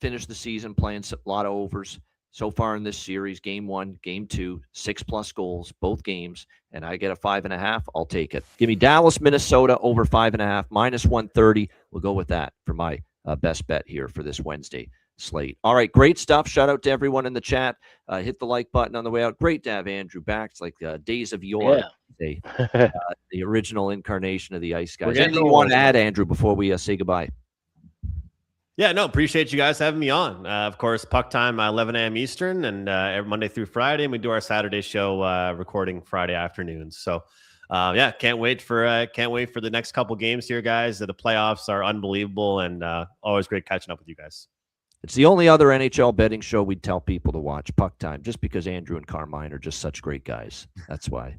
B: finished the season playing a lot of overs. So far in this series, game 1, game 2, 6+ goals, both games. And I get a 5.5. I'll take it. Give me Dallas, Minnesota over 5.5, minus 130. We'll go with that for my best bet here for this Wednesday slate. All right, great stuff. Shout out to everyone in the chat. Hit the like button on the way out. Great to have Andrew back. It's like days of yore. Yeah. The original incarnation of the Ice Guys. Anything you want to add, Andrew, before we say goodbye?
E: Yeah, no, appreciate you guys having me on. Of course, puck time, 11 a.m. Eastern, and every Monday through Friday, and we do our Saturday show recording Friday afternoons. So, yeah, can't wait for the next couple games here, guys. The playoffs are unbelievable, and always great catching up with you guys.
B: It's the only other NHL betting show we'd tell people to watch, Puck Time, just because Andrew and Carmine are just such great guys. That's why.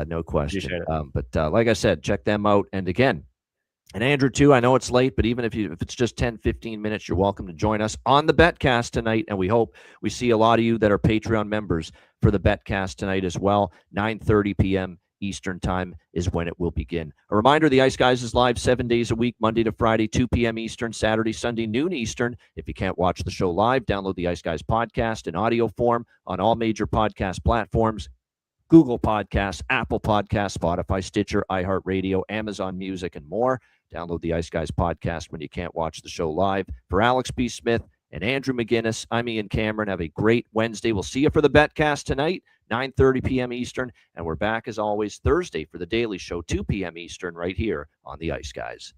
B: No question. But like I said, check them out. And again, and Andrew too, I know it's late, but even if it's just 10, 15 minutes, you're welcome to join us on the Betcast tonight. And we hope we see a lot of you that are Patreon members for the Betcast tonight as well. 9:30 p.m. Eastern time is when it will begin. A reminder, the Ice Guys is live 7 days a week, Monday to Friday, 2 p.m. Eastern, Saturday, Sunday, noon Eastern. If you can't watch the show live, download the Ice Guys podcast in audio form on all major podcast platforms: Google Podcasts, Apple Podcasts, Spotify, Stitcher, iHeartRadio, Amazon Music, and more. Download the Ice Guys podcast when you can't watch the show live. For Alex B. Smith and Andrew McGinnis, I'm Ian Cameron. Have a great Wednesday. We'll see you for the Betcast tonight, 9:30 p.m. Eastern. And we're back, as always, Thursday for the Daily Show, 2 p.m. Eastern, right here on the Ice Guys.